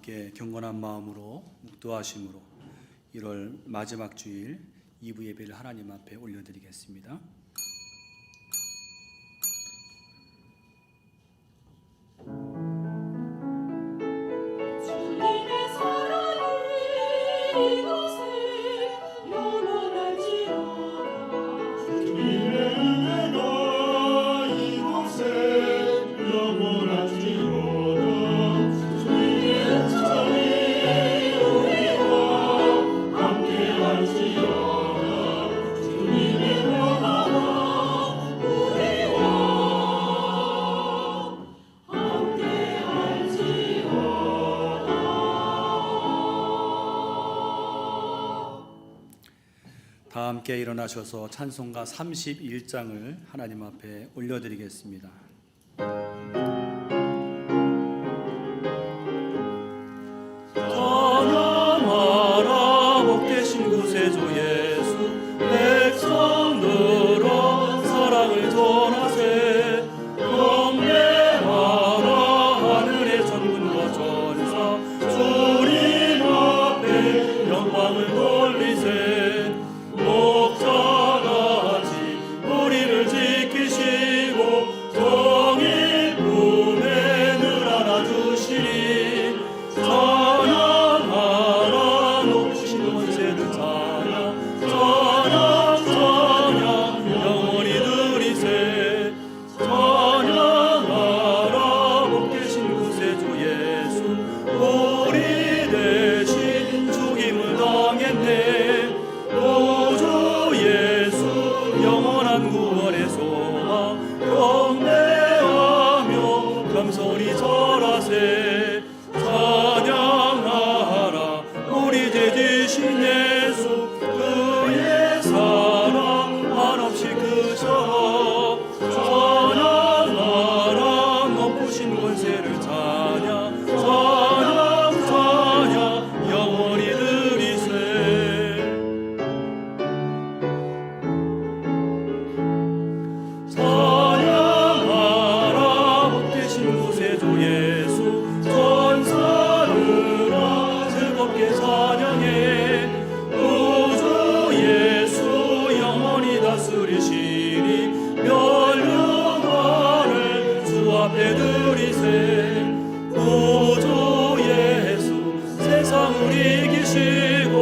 함께 경건한 마음으로 묵도하심으로 1월 마지막 주일 2부 예배를 하나님 앞에 올려드리겠습니다. 주님의 사랑이 이곳에 영원할지어다. 주님의 은혜가 이곳에 영원할지어다. 주님의 은총이 우리와 함께할지어다. 주님의 평화가 우리와 다 함께 일어나셔서 찬송가 31장을 하나님 앞에 올려드리겠습니다. 찬양하라 복되신 구세주 예수, 백성들아 사랑을 전하세. 경배하라 하늘의 전군과 전사, 주님 앞에 영광을 돌리세. 목자같이 우리를 지키시고 정의 품에 늘 안아주시니, 찬양하라 높으신 권세를 찬양, 찬양 찬양 영원히 드리세. 찬양하라 복되신 구세주 예수, 우리 대신 죽임을 당했네. 구주 예수 영원한 구원의 소망, 경배하며 겸손히 절하세. 찬양하라 우리 죄 지신 예수, 그의 사랑 한없이 크셔. 찬양하라 높으신 권세를 찬양, 찬양 찬양 영원히 드리세. 찬양하라 복되신 구세주 예수, 전사들아 즐겁게 찬양해. 구주 예수 영원히 다스리시니, 멸류관을 주 앞에 드리세. 구주 예수 세상을 이기시고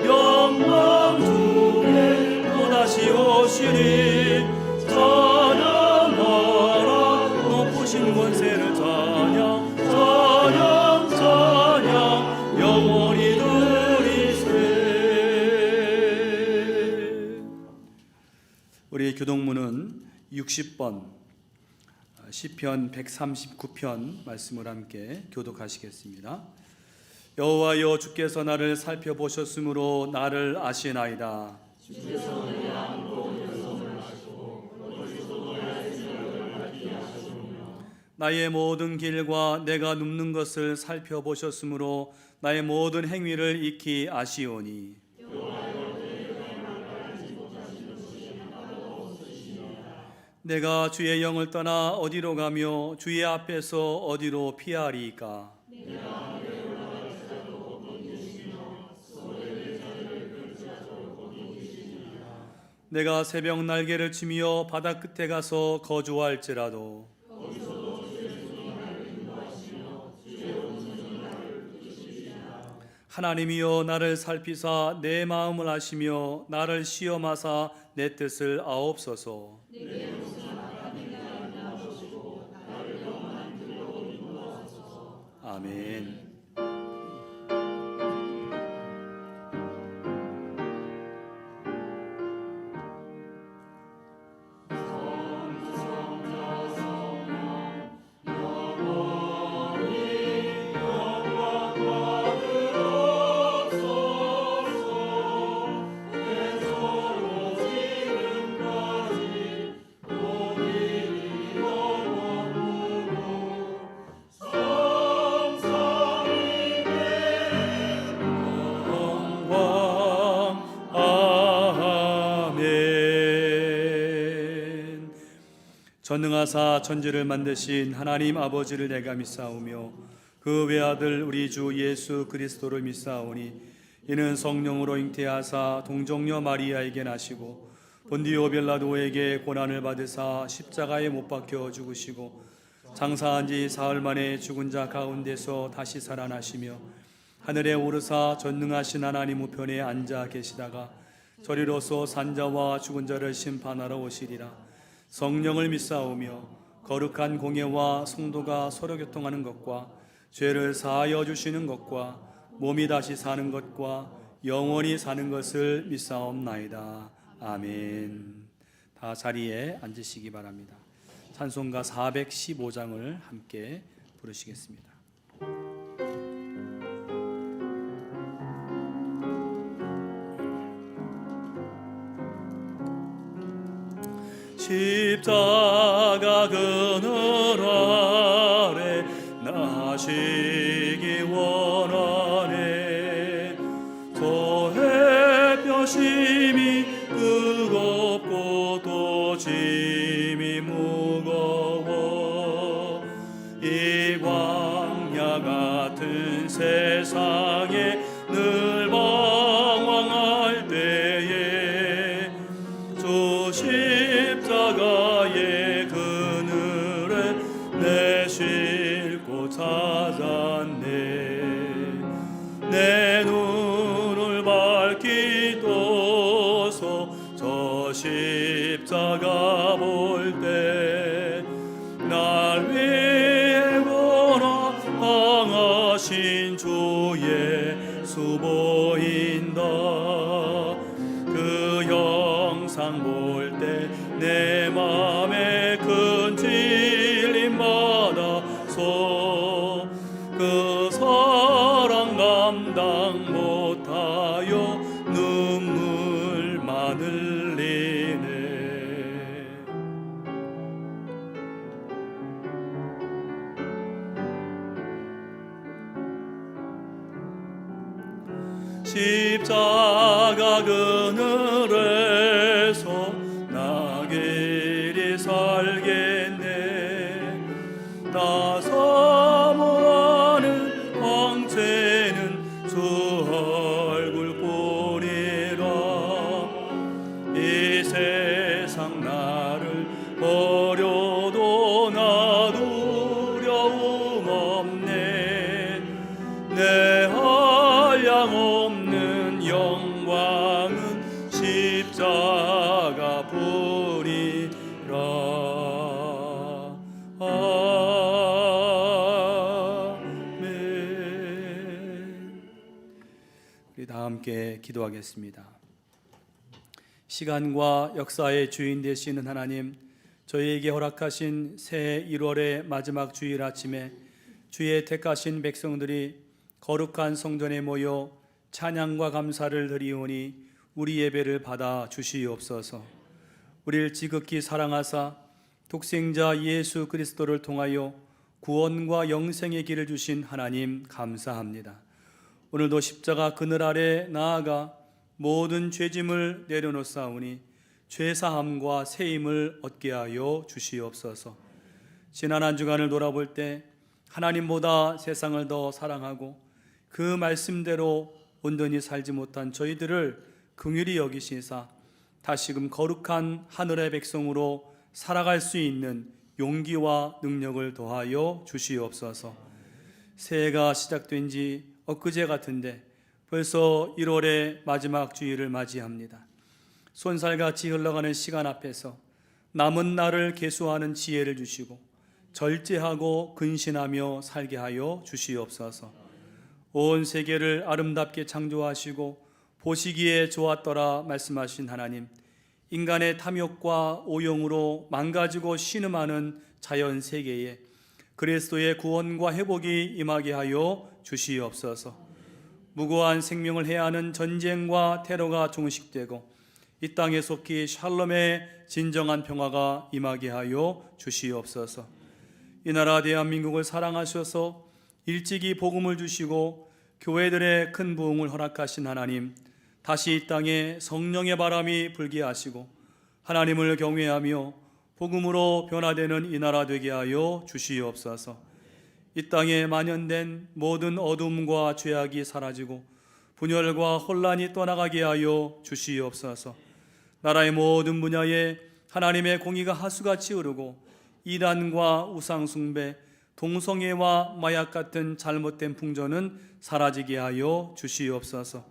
영광 중에 또다시 오시니, 찬양하라 높으신 권세를 찬양, 찬양 찬양 영원히 드리세. 우리 교동문은 60번 시편 139편 말씀을 함께 교독하시겠습니다. 여호와여, 주께서 나를 살펴보셨으므로 나를 아시나이다. 나의 모든 길과 내가 눕는 것을 살펴보셨으므로 나의 모든 행위를 익히 아시오니. 내가 주의 영을 떠나 어디로 가며 주의 앞에서 어디로 피하리이까. 내가 새벽 날개를 치며 바다 끝에 가서 거주할지라도, 하나님이여 나를 살피사 내 마음을 아시며 나를 시험하사 내 뜻을 아옵소서. 아멘. 전능하사 천지를 만드신 하나님 아버지를 내가 믿사오며 그 외아들 우리 주 예수 그리스도를 믿사오니 이는 성령으로 잉태하사 동정녀 마리아에게 나시고 본디오 빌라도에게 고난을 받으사 십자가에 못 박혀 죽으시고 장사한 지 사흘 만에 죽은 자 가운데서 다시 살아나시며 하늘에 오르사 전능하신 하나님 우편에 앉아 계시다가 저리로서 산자와 죽은 자를 심판하러 오시리라. 성령을 믿사오며 거룩한 공예와 성도가 서로 교통하는 것과 죄를 사하여 주시는 것과 몸이 다시 사는 것과 영원히 사는 것을 믿사옵나이다. 아멘. 다 자리에 앉으시기 바랍니다. 찬송가 415장을 함께 부르시겠습니다. 십자가 그늘 아래 나시기 원하네. 저 햇볕이 뜨겁고 또 짐이 무거워 이 광야 같은 세상에 늘 방황할 때에 주 십자가의 그늘에 내 쉴 곳 찾았네. 내 눈을 밝히 떠서 저 십자가 볼 때 날 위해 고난당하신 주 예수 보인다. 그 형상 볼 때 내 맘에 큰 찔림 받아서 그 사랑 감당 못하여 눈물만 흘리네. 십자가 그늘에서 나 길이 살겠네. 나 사모하는 황체는 주 얼굴뿐이라. 이 세상 나를 버려도 나 두려움 없네. 내 한량 없는 영광은 십자가 뿐이라. 아멘. 우리 다 함께 기도하겠습니다. 시간과 역사의 주인 되시는 하나님, 저희에게 허락하신 새해 1월의 마지막 주일 아침에 주의 택하신 백성들이 거룩한 성전에 모여 찬양과 감사를 드리오니 우리 예배를 받아 주시옵소서. 우리를 지극히 사랑하사 독생자 예수 그리스도를 통하여 구원과 영생의 길을 주신 하나님 감사합니다. 오늘도 십자가 그늘 아래 나아가 모든 죄짐을 내려놓사오니 죄사함과 세임을 얻게 하여 주시옵소서. 지난 한 주간을 돌아볼 때 하나님보다 세상을 더 사랑하고 그 말씀대로 온전히 살지 못한 저희들을 긍휼히 여기시사 다시금 거룩한 하늘의 백성으로 살아갈 수 있는 용기와 능력을 더하여 주시옵소서. 새해가 시작된 지 엊그제 같은데 벌써 1월의 마지막 주일을 맞이합니다. 손살같이 흘러가는 시간 앞에서 남은 날을 계수하는 지혜를 주시고 절제하고 근신하며 살게 하여 주시옵소서. 온 세계를 아름답게 창조하시고 보시기에 좋았더라 말씀하신 하나님, 인간의 탐욕과 오용으로 망가지고 신음하는 자연 세계에 그리스도의 구원과 회복이 임하게 하여 주시옵소서. 무고한 생명을 해하는 전쟁과 테러가 종식되고 이 땅에 속히 샬롬의 진정한 평화가 임하게 하여 주시옵소서. 이 나라 대한민국을 사랑하셔서 일찍이 복음을 주시고 교회들의 큰 부흥을 허락하신 하나님, 다시 이 땅에 성령의 바람이 불게 하시고 하나님을 경외하며 복음으로 변화되는 이 나라 되게 하여 주시옵소서. 이 땅에 만연된 모든 어둠과 죄악이 사라지고 분열과 혼란이 떠나가게 하여 주시옵소서. 나라의 모든 분야에 하나님의 공의가 하수같이 흐르고 이단과 우상숭배, 동성애와 마약 같은 잘못된 풍조는 사라지게 하여 주시옵소서.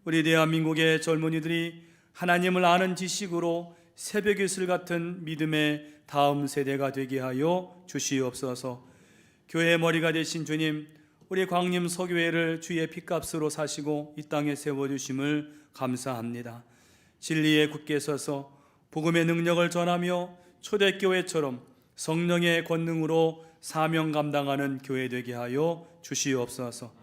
우리 대한민국의 젊은이들이 하나님을 아는 지식으로 새벽 이슬 같은 믿음의 다음 세대가 되게 하여 주시옵소서. 교회의 머리가 되신 주님, 우리 광림 서교회를 주의 핏값으로 사시고 이 땅에 세워주심을 감사합니다. 진리에 굳게 서서 복음의 능력을 전하며 초대교회처럼 성령의 권능으로 사명 감당하는 교회 되게 하여 주시옵소서.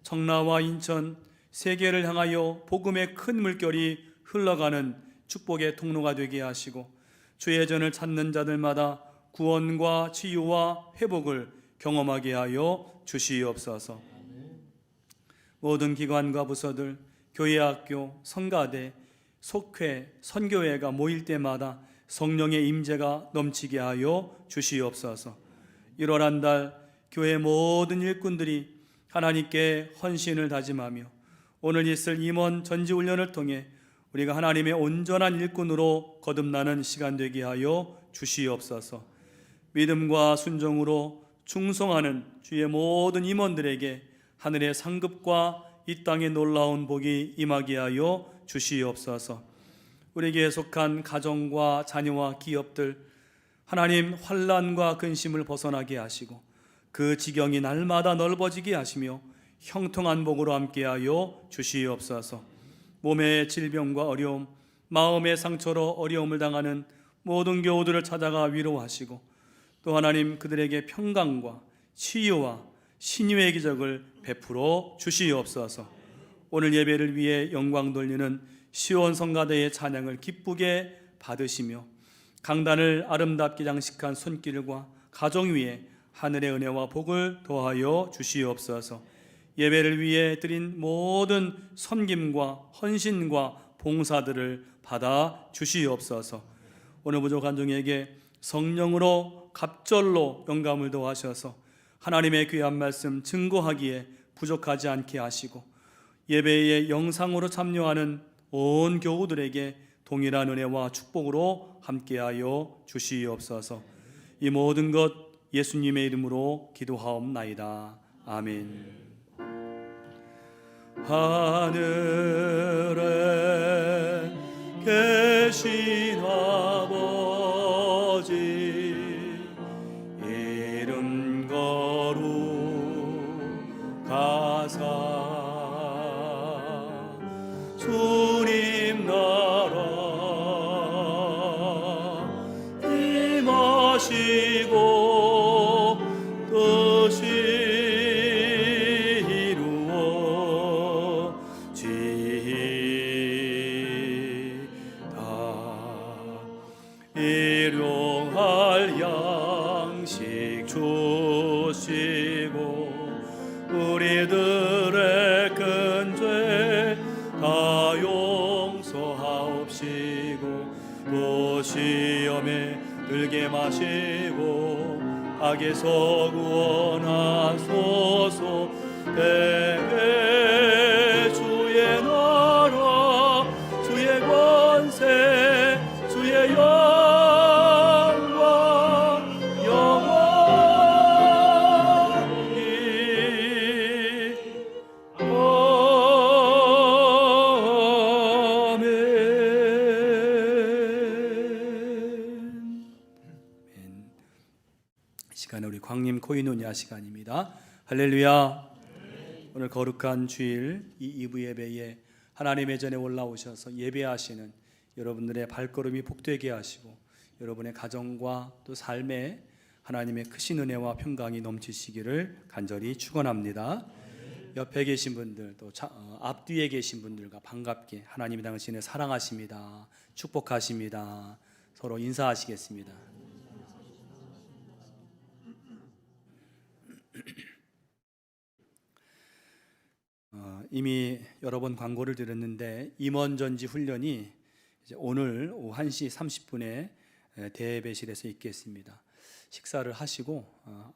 청라와 인천, 세계를 향하여 복음의 큰 물결이 흘러가는 축복의 통로가 되게 하시고 주의 전을 찾는 자들마다 구원과 치유와 회복을 경험하게 하여 주시옵소서. 모든 기관과 부서들, 교회 학교, 성가대, 속회, 선교회가 모일 때마다 성령의 임재가 넘치게 하여 주시옵소서. 1월 한 달 교회 모든 일꾼들이 하나님께 헌신을 다짐하며 오늘 있을 임원 전지훈련을 통해 우리가 하나님의 온전한 일꾼으로 거듭나는 시간 되게 하여 주시옵소서. 믿음과 순종으로 충성하는 주의 모든 임원들에게 하늘의 상급과 이 땅의 놀라운 복이 임하게 하여 주시옵소서. 우리에게 속한 가정과 자녀와 기업들, 하나님 환난과 근심을 벗어나게 하시고 그 지경이 날마다 넓어지게 하시며 형통한 복으로 함께하여 주시옵소서. 몸의 질병과 어려움, 마음의 상처로 어려움을 당하는 모든 교우들을 찾아가 위로하시고 또 하나님 그들에게 평강과 치유와 신유의 기적을 베풀어 주시옵소서. 오늘 예배를 위해 영광 돌리는 시온 성가대의 찬양을 기쁘게 받으시며 강단을 아름답게 장식한 손길과 가정 위에 하늘의 은혜와 복을 더하여 주시옵소서. 예배를 위해 드린 모든 섬김과 헌신과 봉사들을 받아 주시옵소서. 오늘 부족한 종에게 성령으로 갑절로 영감을 더하셔서 하나님의 귀한 말씀 증거하기에 부족하지 않게 하시고 예배에 영상으로 참여하는 온 교우들에게 동일한 은혜와 축복으로 함께하여 주시옵소서. 이 모든 것 예수님의 이름으로 기도하옵나이다. 아멘. 하늘에 계신 아버지 이름 거룩하사 주님 나라 임하시고 뜻이 일용할 양식 주시고 우리들의 큰 죄 다 용서하옵시고 또 시험에 들게 마시고 악에서 구원하소서. 대개 주의 나라 주의 권세 주의 영광 영원히 아멘. 시간은 우리 광림 코이노니아 시간입니다. 할렐루야. 오늘 거룩한 주일 이 2부 예배에 하나님의 전에 올라오셔서 예배하시는 여러분들의 발걸음이 복되게 하시고 여러분의 가정과 또 삶에 하나님의 크신 은혜와 평강이 넘치시기를 간절히 축원합니다. 옆에 계신 분들 또 앞뒤에 계신 분들과 반갑게 하나님이 당신을 사랑하십니다. 축복하십니다. 서로 인사하시겠습니다. 이미 여러 번 광고를 드렸는데 임원전지 훈련이 이제 오늘 오후 1시 30분에 대배실에서 있겠습니다. 식사를 하시고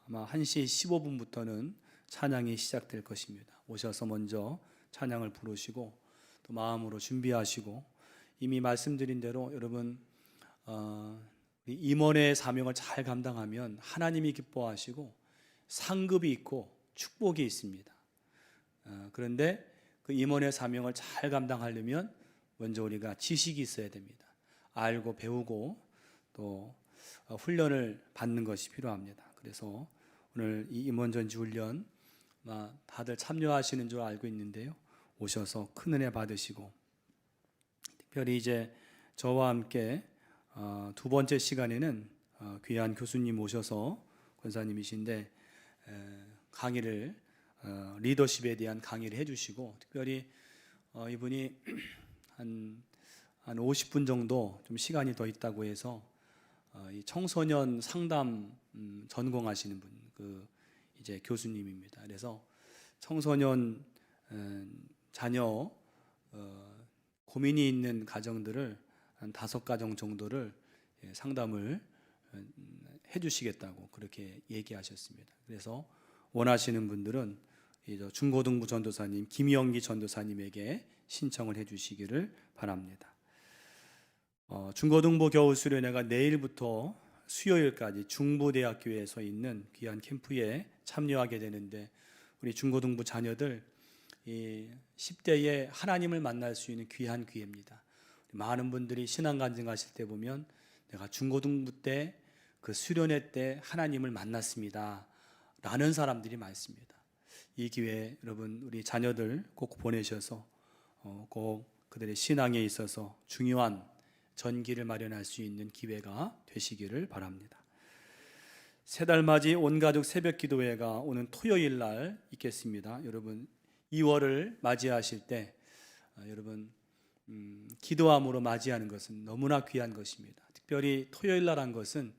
아마 1시 15분부터는 찬양이 시작될 것입니다. 오셔서 먼저 찬양을 부르시고 또 마음으로 준비하시고, 이미 말씀드린 대로 여러분 임원의 사명을 잘 감당하면 하나님이 기뻐하시고 상급이 있고 축복이 있습니다. 그런데 그 임원의 사명을 잘 감당하려면 먼저 우리가 지식이 있어야 됩니다. 알고 배우고 또 훈련을 받는 것이 필요합니다. 그래서 오늘 이 임원전지 훈련 다들 참여하시는 줄 알고 있는데요, 오셔서 큰 은혜 받으시고, 특별히 이제 저와 함께 두 번째 시간에는 귀한 교수님 오셔서, 권사님이신데 강의를 리더십에 대한 강의를 해주시고, 특별히 이분이 한 50분 정도 좀 시간이 더 있다고 해서 이 청소년 상담 전공하시는 분, 이제 교수님입니다. 그래서 청소년 자녀 고민이 있는 가정들을 한 5가정 정도를 상담을 해주시겠다고 그렇게 얘기하셨습니다. 그래서 원하시는 분들은 중고등부 전도사님 김영기 전도사님에게 신청을 해주시기를 바랍니다. 중고등부 겨울 수련회가 내일부터 수요일까지 중부대학교에서 있는 귀한 캠프에 참여하게 되는데, 우리 중고등부 자녀들 이 10대에 하나님을 만날 수 있는 귀한 기회입니다. 많은 분들이 신앙간증 하실 때 보면 내가 중고등부 때 그 수련회 때 하나님을 만났습니다 라는 사람들이 많습니다. 이 기회에 여러분 우리 자녀들 꼭 보내셔서 꼭 그들의 신앙에 있어서 중요한 전기를 마련할 수 있는 기회가 되시기를 바랍니다. 세 달 맞이 온가족 새벽 기도회가 오는 토요일 날 있겠습니다. 여러분 2월을 맞이하실 때 여러분 기도함으로 맞이하는 것은 너무나 귀한 것입니다. 특별히 토요일 날 한 것은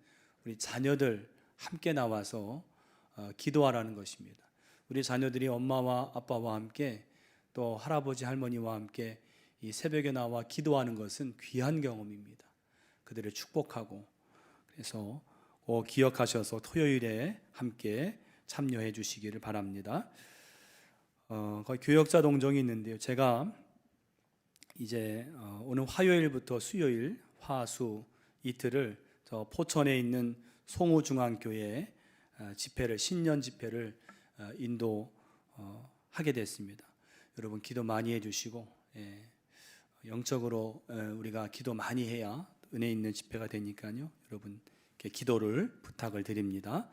우리 자녀들 함께 나와서 기도하라는 것입니다. 우리 자녀들이 엄마와 아빠와 함께 또 할아버지 할머니와 함께 이 새벽에 나와 기도하는 것은 귀한 경험입니다. 그들을 축복하고, 그래서 꼭 기억하셔서 토요일에 함께 참여해 주시기를 바랍니다. 거기 교역자 동정이 있는데요, 제가 이제 오늘 화요일부터 수요일 화수 이틀을 저 포천에 있는 송우중앙교회 집회를, 신년 집회를 인도하게 됐습니다. 여러분 기도 많이 해주시고, 영적으로 우리가 기도 많이 해야 은혜 있는 집회가 되니까요, 여러분 기도를 부탁을 드립니다.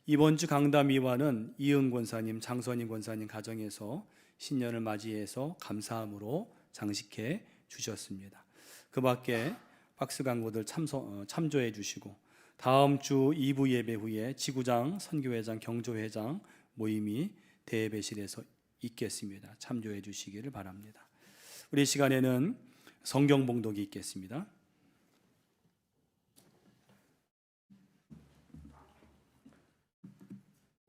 이번 주 강담 2화는 이은 권사님, 장선임 권사님 가정에서 신년을 맞이해서 감사함으로 장식해 주셨습니다. 그 밖에 박스 광고들 참조해 주시고, 다음 주 2부 예배 후에 지구장, 선교회장, 경조회장 모임이 대예배실에서 있겠습니다. 참조해 주시기를 바랍니다. 우리 시간에는 성경 봉독이 있겠습니다.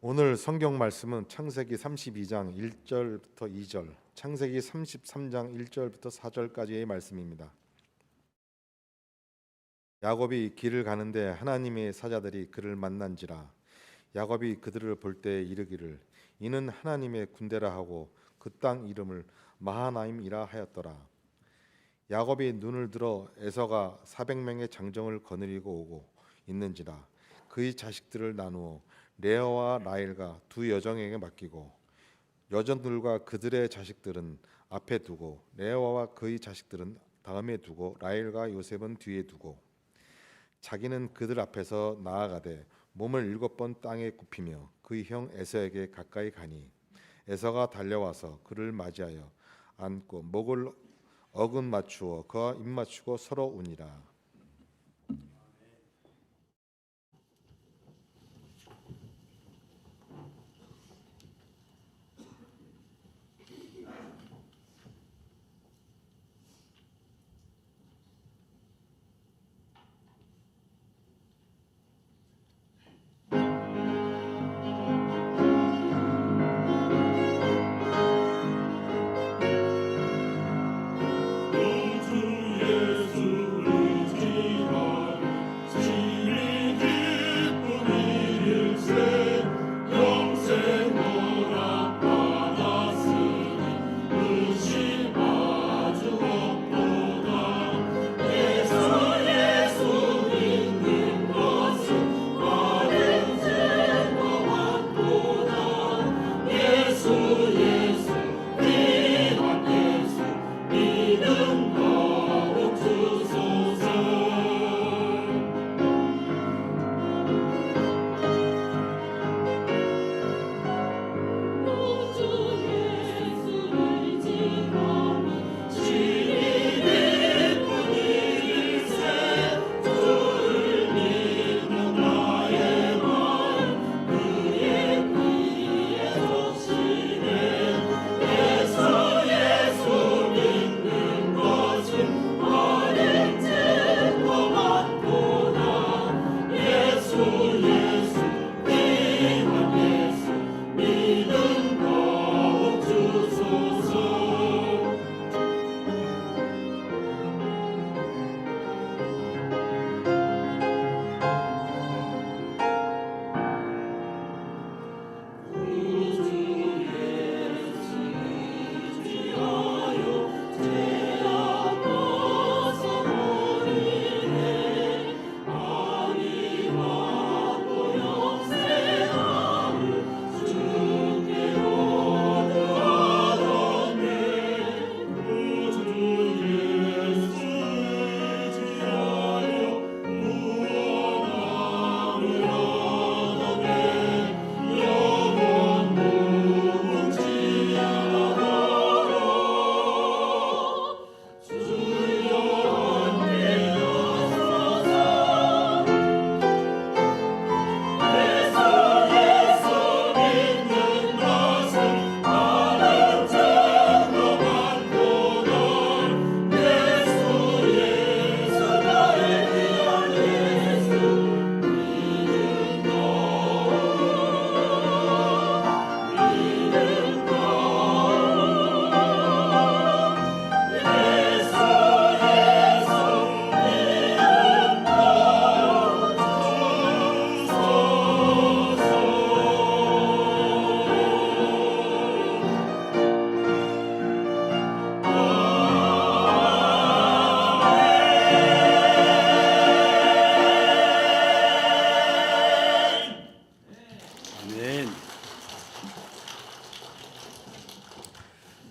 오늘 성경 말씀은 창세기 32장 1절부터 2절, 창세기 33장 1절부터 4절까지의 말씀입니다. 야곱이 길을 가는데 하나님의 사자들이 그를 만난지라. 야곱이 그들을 볼 때 이르기를 이는 하나님의 군대라 하고 그 땅 이름을 마하나임이라 하였더라. 야곱이 눈을 들어 에서가 400명의 장정을 거느리고 오고 있는지라. 그의 자식들을 나누어 레아와 라헬과 두 여종에게 맡기고 여종들과 그들의 자식들은 앞에 두고 레아와 그의 자식들은 다음에 두고 라헬과 요셉은 뒤에 두고 자기는 그들 앞에서 나아가되 몸을 7번 땅에 굽히며 그의 형 에서에게 가까이 가니 에서가 달려와서 그를 맞이하여 안고 목을 어긋 맞추어 그와 입 맞추고 서로 우니라. 주 예수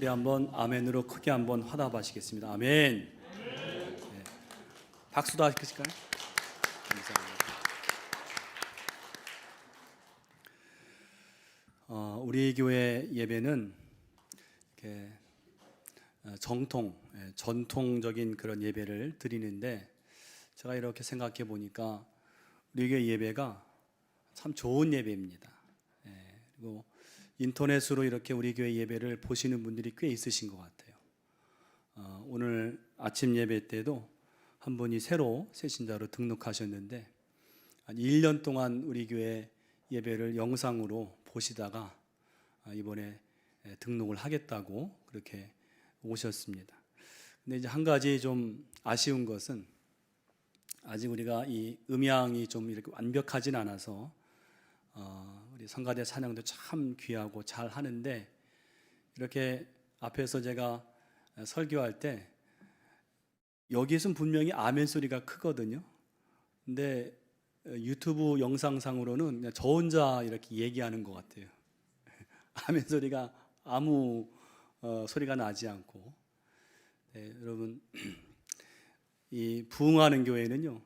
우리 한번 아멘으로 크게 한번 화답하시겠습니다. 아멘. 네. 박수도 하실까요? 감사합니다. 우리 교회 예배는 이렇게 전통적인 그런 예배를 드리는데, 제가 이렇게 생각해 보니까 우리 교회 예배가 참 좋은 예배입니다. 그리고 인터넷으로 이렇게 우리 교회 예배를 보시는 분들이 꽤 있으신 것 같아요. 오늘 아침 예배 때도 한 분이 새로 새신자로 등록하셨는데, 한 1년 동안 우리 교회 예배를 영상으로 보시다가 이번에 등록을 하겠다고 그렇게 오셨습니다. 근데 이제 한 가지 좀 아쉬운 것은, 아직 우리가 이 음향이 좀 이렇게 완벽하진 않아서 우리 성가대 찬양도 참 귀하고 잘 하는데, 이렇게 앞에서 제가 설교할 때 여기에서는 분명히 아멘 소리가 크거든요. 근데 유튜브 영상상으로는 그냥 저 혼자 이렇게 얘기하는 것 같아요. 아멘 소리가 아무 소리가 나지 않고. 여러분, 이 부흥하는 교회는요,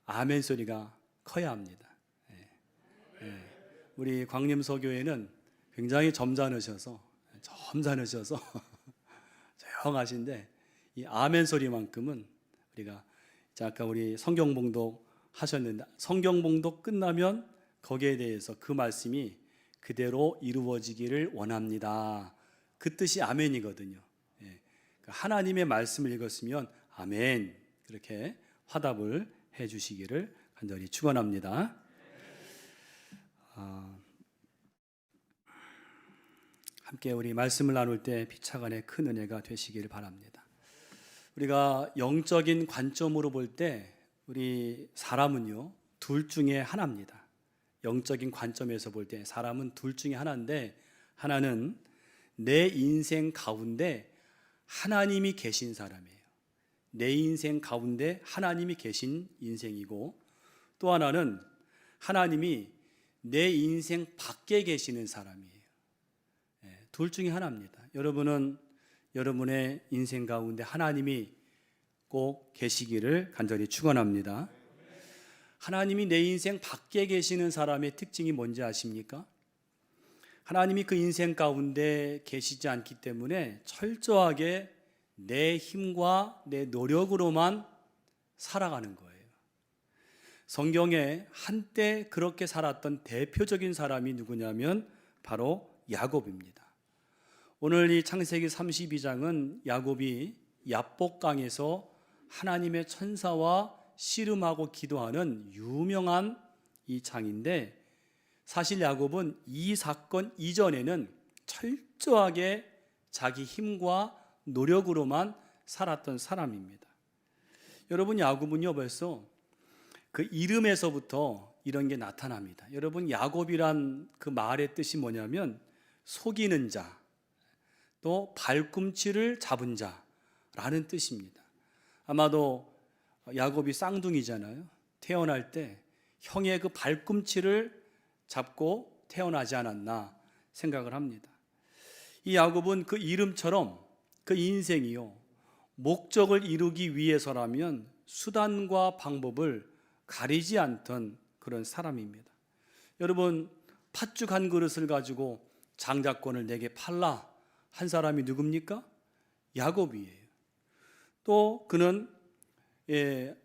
아멘 소리가 커야 합니다. 우리 광림서 교회는 굉장히 점잖으셔서 조용하신데, 이 아멘 소리만큼은 우리가 아까 우리 성경봉독 하셨는데, 성경봉독 끝나면 거기에 대해서 그 말씀이 그대로 이루어지기를 원합니다. 그 뜻이 아멘이거든요. 하나님의 말씀을 읽었으면 아멘, 그렇게 화답을 해 주시기를 간절히 축원합니다. 함께 우리 말씀을 나눌 때 피차간의 큰 은혜가 되시기를 바랍니다. 우리가 영적인 관점으로 볼 때 우리 사람은요, 둘 중에 하나입니다. 영적인 관점에서 볼 때 사람은 둘 중에 하나인데, 하나는 내 인생 가운데 하나님이 계신 사람이에요. 내 인생 가운데 하나님이 계신 인생이고, 또 하나는 하나님이 내 인생 밖에 계시는 사람이에요. 둘 중에 하나입니다. 여러분은 여러분의 인생 가운데 하나님이 꼭 계시기를 간절히 축원합니다. 하나님이 내 인생 밖에 계시는 사람의 특징이 뭔지 아십니까? 하나님이 그 인생 가운데 계시지 않기 때문에 철저하게 내 힘과 내 노력으로만 살아가는 거예요. 성경에 한때 그렇게 살았던 대표적인 사람이 누구냐면 바로 야곱입니다. 오늘 이 창세기 32장은 야곱이 야복강에서 하나님의 천사와 씨름하고 기도하는 유명한 이 장인데, 사실 야곱은 이 사건 이전에는 철저하게 자기 힘과 노력으로만 살았던 사람입니다. 여러분, 야곱은요 벌써 그 이름에서부터 이런 게 나타납니다. 여러분, 야곱이란 그 말의 뜻이 뭐냐면 속이는 자, 또 발꿈치를 잡은 자라는 뜻입니다. 아마도 야곱이 쌍둥이잖아요. 태어날 때 형의 그 발꿈치를 잡고 태어나지 않았나 생각을 합니다. 이 야곱은 그 이름처럼 그 인생이요, 목적을 이루기 위해서라면 수단과 방법을 가리지 않던 그런 사람입니다. 여러분, 팥죽 한 그릇을 가지고 장자권을 내게 팔라 한 사람이 누굽니까? 야곱이에요. 또 그는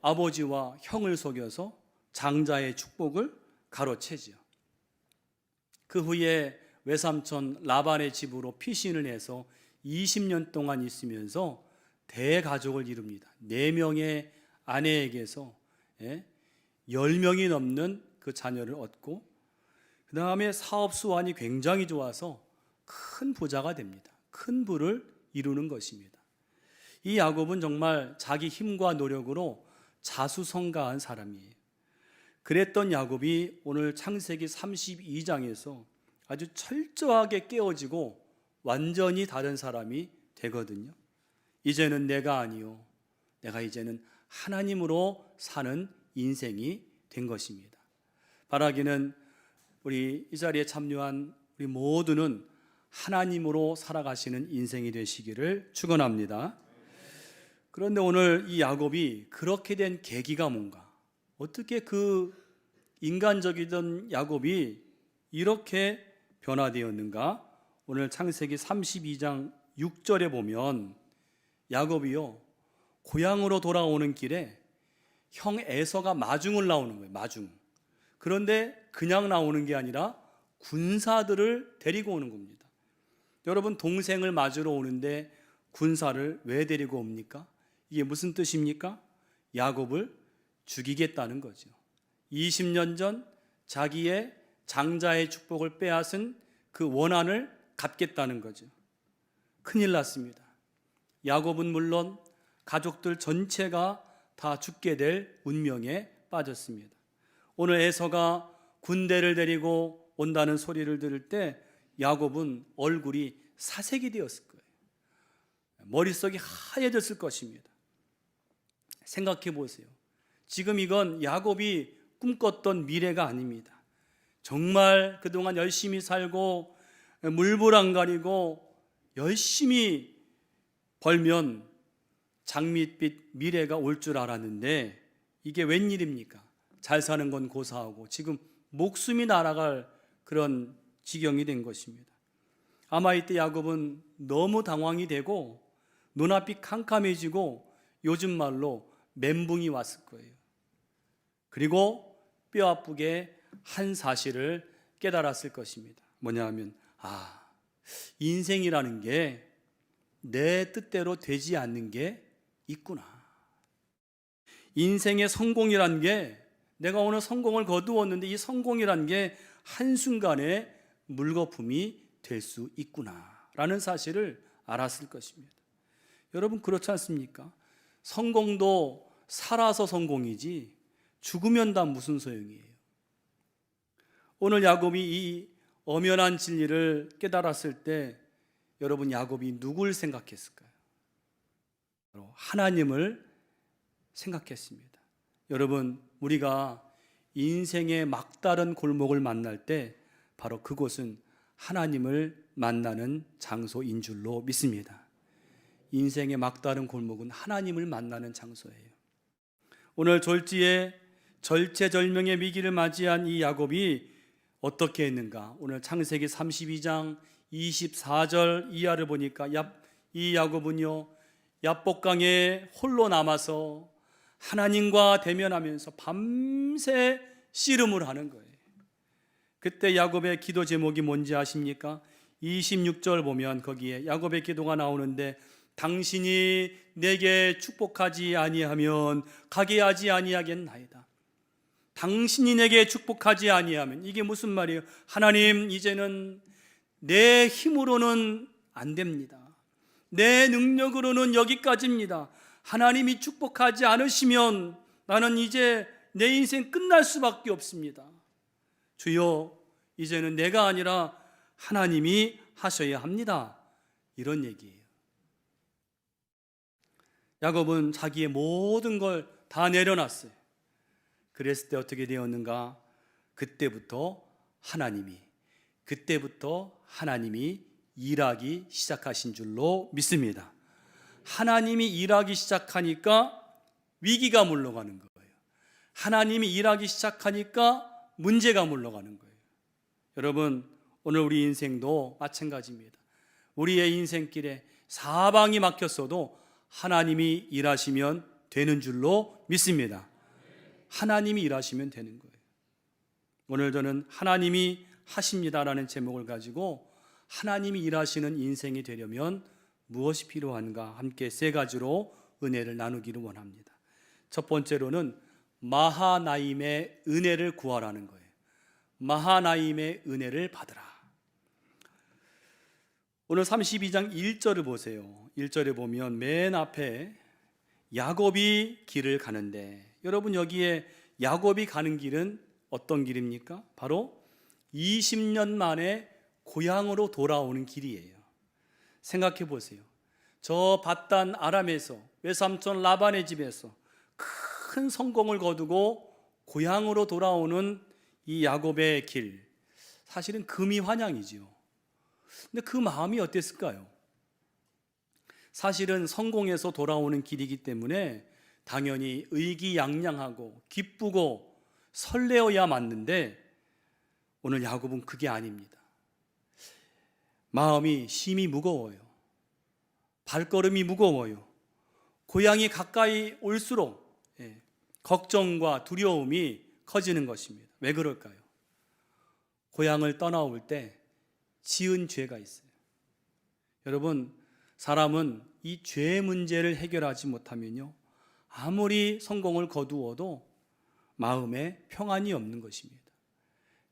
아버지와 형을 속여서 장자의 축복을 가로채지요. 그 후에 외삼촌 라반의 집으로 피신을 해서 20년 동안 있으면서 대가족을 이룹니다. 4명의 아내에게서 10명이 넘는 그 자녀를 얻고, 그 다음에 사업 수완이 굉장히 좋아서 큰 부자가 됩니다. 큰 부를 이루는 것입니다. 이 야곱은 정말 자기 힘과 노력으로 자수성가한 사람이에요. 그랬던 야곱이 오늘 창세기 32장에서 아주 철저하게 깨어지고 완전히 다른 사람이 되거든요. 이제는 내가 아니요, 내가 이제는 하나님으로 사는 인생이 된 것입니다. 바라기는 우리 이 자리에 참여한 우리 모두는 하나님으로 살아가시는 인생이 되시기를 축원합니다. 그런데 오늘 이 야곱이 그렇게 된 계기가 뭔가? 어떻게 그 인간적이던 야곱이 이렇게 변화되었는가? 오늘 창세기 32장 6절에 보면 야곱이요, 고향으로 돌아오는 길에 형 에서가 마중을 나오는 거예요. 마중. 그런데 그냥 나오는 게 아니라 군사들을 데리고 오는 겁니다. 여러분, 동생을 맞으러 오는데 군사를 왜 데리고 옵니까? 이게 무슨 뜻입니까? 야곱을 죽이겠다는 거죠. 20년 전 자기의 장자의 축복을 빼앗은 그 원한을 갚겠다는 거죠. 큰일 났습니다. 야곱은 물론 가족들 전체가 다 죽게 될 운명에 빠졌습니다. 오늘 에서가 군대를 데리고 온다는 소리를 들을 때 야곱은 얼굴이 사색이 되었을 거예요. 머릿속이 하얘졌을 것입니다. 생각해 보세요. 지금 이건 야곱이 꿈꿨던 미래가 아닙니다. 정말 그동안 열심히 살고 물불 안 가리고 열심히 벌면 장밋빛 미래가 올 줄 알았는데 이게 웬일입니까? 잘 사는 건 고사하고 지금 목숨이 날아갈 그런 지경이 된 것입니다. 아마 이때 야곱은 너무 당황이 되고 눈앞이 캄캄해지고 요즘 말로 멘붕이 왔을 거예요. 그리고 뼈아프게 한 사실을 깨달았을 것입니다. 뭐냐 하면 인생이라는 게 내 뜻대로 되지 않는 게 있구나. 인생의 성공이란 게 내가 오늘 성공을 거두었는데 이 성공이란 게 한순간에 물거품이 될 수 있구나 라는 사실을 알았을 것입니다. 여러분, 그렇지 않습니까? 성공도 살아서 성공이지 죽으면 다 무슨 소용이에요. 오늘 야곱이 이 엄연한 진리를 깨달았을 때 여러분, 야곱이 누굴 생각했을까요? 바로 하나님을 생각했습니다. 여러분, 우리가 인생의 막다른 골목을 만날 때 바로 그곳은 하나님을 만나는 장소인 줄로 믿습니다. 인생의 막다른 골목은 하나님을 만나는 장소예요. 오늘 졸지에 절체절명의 위기를 맞이한 이 야곱이 어떻게 했는가? 오늘 창세기 32장 24절 이하를 보니까 이 야곱은요, 야복강에 홀로 남아서 하나님과 대면하면서 밤새 씨름을 하는 거예요. 그때 야곱의 기도 제목이 뭔지 아십니까? 26절 보면 거기에 야곱의 기도가 나오는데 당신이 내게 축복하지 아니하면 가게 하지 아니하겠나이다. 당신이 내게 축복하지 아니하면, 이게 무슨 말이에요? 하나님, 이제는 내 힘으로는 안 됩니다. 내 능력으로는 여기까지입니다. 하나님이 축복하지 않으시면 나는 이제 내 인생 끝날 수밖에 없습니다. 주여, 이제는 내가 아니라 하나님이 하셔야 합니다. 이런 얘기예요. 야곱은 자기의 모든 걸 다 내려놨어요. 그랬을 때 어떻게 되었는가? 그때부터 하나님이 일하기 시작하신 줄로 믿습니다. 하나님이 일하기 시작하니까 위기가 물러가는 거예요. 하나님이 일하기 시작하니까 문제가 물러가는 거예요. 여러분, 오늘 우리 인생도 마찬가지입니다. 우리의 인생길에 사방이 막혔어도 하나님이 일하시면 되는 줄로 믿습니다. 하나님이 일하시면 되는 거예요. 오늘 저는 하나님이 하십니다라는 제목을 가지고 하나님이 일하시는 인생이 되려면 무엇이 필요한가? 함께 세 가지로 은혜를 나누기를 원합니다. 첫 번째로는 마하나임의 은혜를 구하라는 거예요. 마하나임의 은혜를 받으라. 오늘 32장 1절을 보세요. 1절에 보면 맨 앞에 야곱이 길을 가는데, 여러분, 여기에 야곱이 가는 길은 어떤 길입니까? 바로 20년 만에 고향으로 돌아오는 길이에요. 생각해 보세요. 저 밧단 아람에서 외삼촌 라반의 집에서 큰 성공을 거두고 고향으로 돌아오는 이 야곱의 길, 사실은 금이 환향이지요. 근데 그 마음이 어땠을까요? 사실은 성공해서 돌아오는 길이기 때문에 당연히 의기양양하고 기쁘고 설레어야 맞는데 오늘 야곱은 그게 아닙니다. 마음이 심히 무거워요. 발걸음이 무거워요. 고향이 가까이 올수록 걱정과 두려움이 커지는 것입니다. 왜 그럴까요? 고향을 떠나올 때 지은 죄가 있어요. 여러분, 사람은 이 죄 문제를 해결하지 못하면요, 아무리 성공을 거두어도 마음에 평안이 없는 것입니다.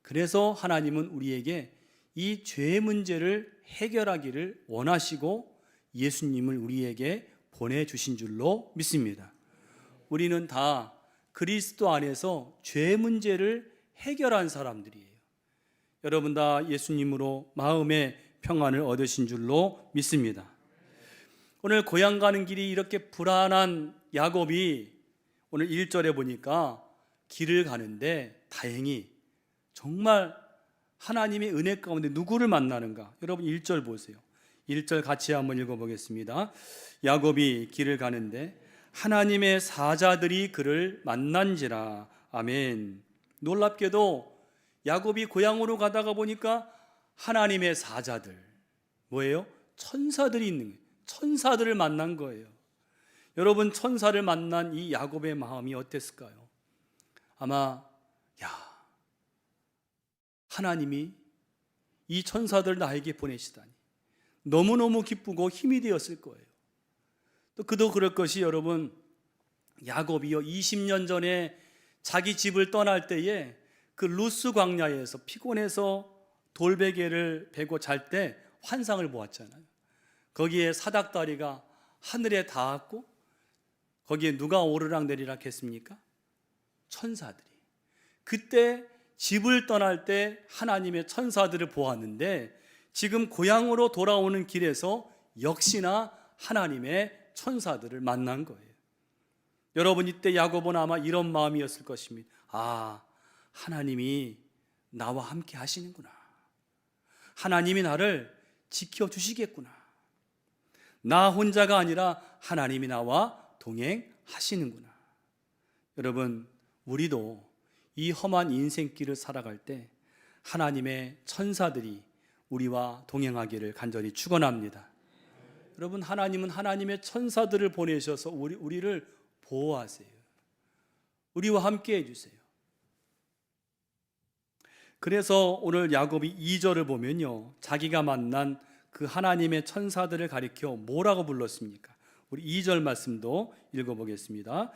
그래서 하나님은 우리에게 이 죄 문제를 해결하기를 원하시고 예수님을 우리에게 보내주신 줄로 믿습니다. 우리는 다 그리스도 안에서 죄 문제를 해결한 사람들이에요. 여러분 다 예수님으로 마음의 평안을 얻으신 줄로 믿습니다. 오늘 고향 가는 길이 이렇게 불안한 야곱이 오늘 1절에 보니까 길을 가는데 다행히 정말 하나님의 은혜 가운데 누구를 만나는가? 여러분 1절 보세요. 1절 같이 한번 읽어보겠습니다. 야곱이 길을 가는데 하나님의 사자들이 그를 만난지라. 아멘. 놀랍게도 야곱이 고향으로 가다가 보니까 하나님의 사자들, 뭐예요? 천사들이 있는 거예요. 천사들을 만난 거예요. 여러분, 천사를 만난 이 야곱의 마음이 어땠을까요? 아마 하나님이 이 천사들 나에게 보내시다니 너무너무 기쁘고 힘이 되었을 거예요. 또 그도 그럴 것이, 여러분, 야곱이요 20년 전에 자기 집을 떠날 때에 그 루스 광야에서 피곤해서 돌베개를 베고 잘 때 환상을 보았잖아요. 거기에 사닥다리가 하늘에 닿았고 거기에 누가 오르락 내리락 했습니까? 천사들이. 그때 집을 떠날 때 하나님의 천사들을 보았는데 지금 고향으로 돌아오는 길에서 역시나 하나님의 천사들을 만난 거예요. 여러분, 이때 야곱은 아마 이런 마음이었을 것입니다. 아, 하나님이 나와 함께 하시는구나. 하나님이 나를 지켜주시겠구나. 나 혼자가 아니라 하나님이 나와 동행하시는구나. 여러분, 우리도 이 험한 인생길을 살아갈 때 하나님의 천사들이 우리와 동행하기를 간절히 축원합니다. 여러분, 하나님은 하나님의 천사들을 보내셔서 우리를 보호하세요. 우리와 함께 해주세요. 그래서 오늘 야곱이 2절을 보면요, 자기가 만난 그 하나님의 천사들을 가리켜 뭐라고 불렀습니까? 우리 2절 말씀도 읽어보겠습니다.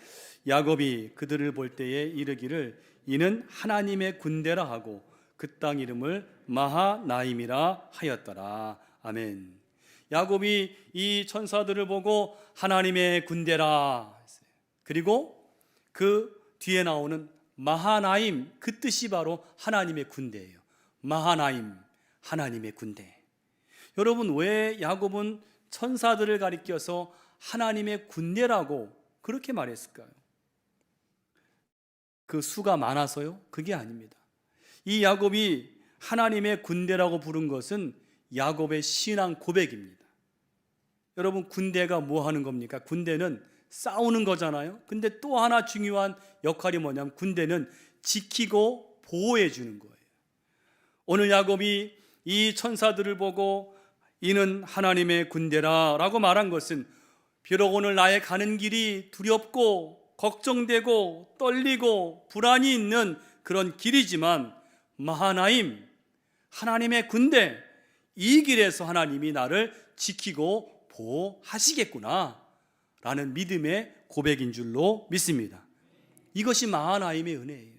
야곱이 그들을 볼 때에 이르기를 이는 하나님의 군대라 하고 그 땅 이름을 마하나임이라 하였더라. 아멘. 야곱이 이 천사들을 보고 하나님의 군대라 했어요. 그리고 그 뒤에 나오는 마하나임, 그 뜻이 바로 하나님의 군대예요. 마하나임, 하나님의 군대. 여러분, 왜 야곱은 천사들을 가리켜서 하나님의 군대라고 그렇게 말했을까요? 그 수가 많아서요? 그게 아닙니다. 이 야곱이 하나님의 군대라고 부른 것은 야곱의 신앙 고백입니다. 여러분, 군대가 뭐 하는 겁니까? 군대는 싸우는 거잖아요. 근데 또 하나 중요한 역할이 뭐냐면 군대는 지키고 보호해 주는 거예요. 오늘 야곱이 이 천사들을 보고 이는 하나님의 군대라 라고 말한 것은 비록 오늘 나의 가는 길이 두렵고 걱정되고 떨리고 불안이 있는 그런 길이지만 마하나임, 하나님의 군대, 이 길에서 하나님이 나를 지키고 보호하시겠구나 라는 믿음의 고백인 줄로 믿습니다. 이것이 마하나임의 은혜예요.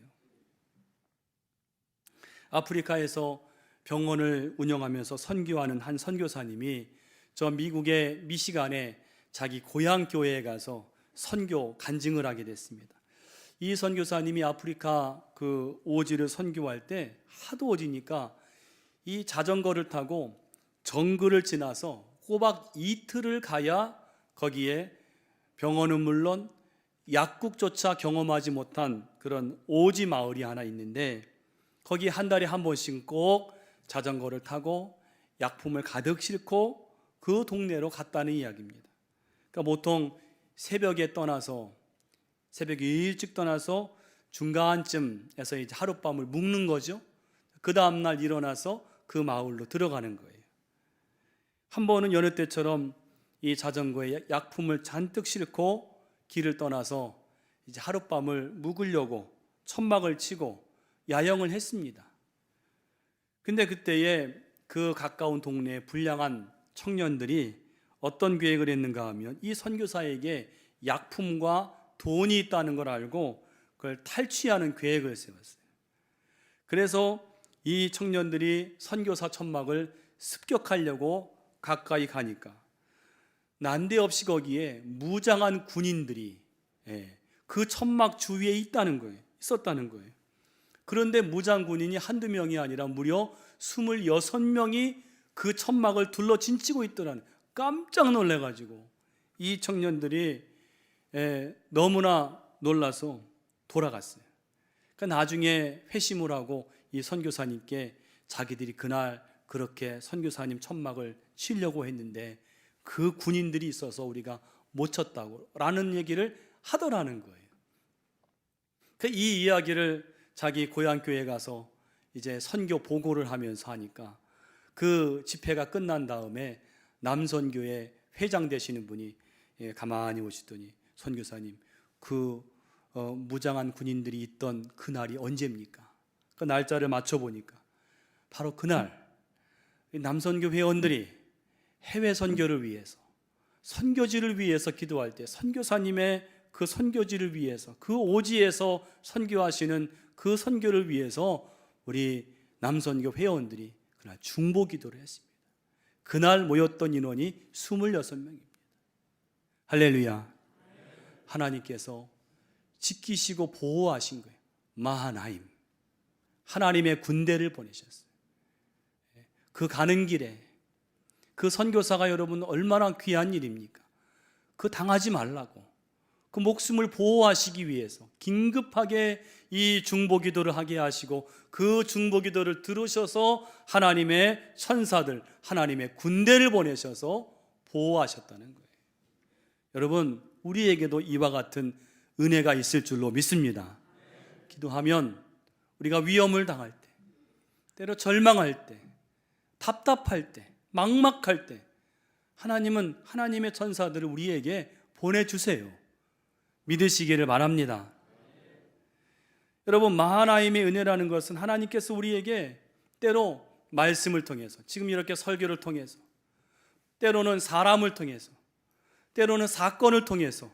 아프리카에서 병원을 운영하면서 선교하는 한 선교사님이 저 미국의 미시간에 자기 고향 교회에 가서 선교 간증을 하게 됐습니다. 이 선교사님이 아프리카 그 오지를 선교할 때 하도 오지니까 이 자전거를 타고 정글을 지나서 꼬박 이틀을 가야 거기에 병원은 물론 약국조차 경험하지 못한 그런 오지 마을이 하나 있는데 거기 한 달에 한 번씩 꼭 자전거를 타고 약품을 가득 싣고 그 동네로 갔다는 이야기입니다. 그러니까 보통 새벽에 일찍 떠나서 중간쯤에서 이제 하룻밤을 묵는 거죠. 그 다음날 일어나서 그 마을로 들어가는 거예요. 한 번은 여느 때처럼 이 자전거에 약품을 잔뜩 싣고 길을 떠나서 이제 하룻밤을 묵으려고 천막을 치고 야영을 했습니다. 근데 그때에 그 가까운 동네에 불량한 청년들이 어떤 계획을 했는가 하면 이 선교사에게 약품과 돈이 있다는 걸 알고 그걸 탈취하는 계획을 세웠어요. 그래서 이 청년들이 선교사 천막을 습격하려고 가까이 가니까 난데없이 거기에 무장한 군인들이 그 천막 주위에 있었다는 거예요. 그런데 무장 군인이 한두 명이 아니라 무려 26명이 그 천막을 둘러 진치고 있더라는, 깜짝 놀래가지고 이 청년들이 너무나 놀라서 돌아갔어요. 그러니까 나중에 회심을 하고 이 선교사님께 자기들이 그날 그렇게 선교사님 천막을 치려고 했는데 그 군인들이 있어서 우리가 못 쳤다고 라는 얘기를 하더라는 거예요. 이 이야기를 자기 고향 교회에 가서 이제 선교 보고를 하면서 하니까 그 집회가 끝난 다음에 남선교회 회장 되시는 분이 가만히 오시더니, 선교사님, 그 무장한 군인들이 있던 그날이 언제입니까? 그 날짜를 맞춰보니까 바로 그날 남선교 회원들이 해외 선교를 위해서, 선교지를 위해서 기도할 때 선교사님의 그 선교지를 위해서, 그 오지에서 선교하시는 그 선교를 위해서 우리 남선교 회원들이 그날 중보 기도를 했습니다. 그날 모였던 인원이 26명입니다. 할렐루야. 하나님께서 지키시고 보호하신 거예요. 마하나임, 하나님의 군대를 보내셨어요. 그 가는 길에 그 선교사가 여러분 얼마나 귀한 일입니까? 그 당하지 말라고, 그 목숨을 보호하시기 위해서 긴급하게 이 중보기도를 하게 하시고 그 중보기도를 들으셔서 하나님의 천사들, 하나님의 군대를 보내셔서 보호하셨다는 거예요. 여러분, 우리에게도 이와 같은 은혜가 있을 줄로 믿습니다. 기도하면 우리가 위험을 당할 때, 때로 절망할 때, 답답할 때, 막막할 때 하나님은 하나님의 천사들을 우리에게 보내주세요. 믿으시기를 바랍니다. 여러분, 마하나임의 은혜라는 것은 하나님께서 우리에게 때로 말씀을 통해서, 지금 이렇게 설교를 통해서, 때로는 사람을 통해서, 때로는 사건을 통해서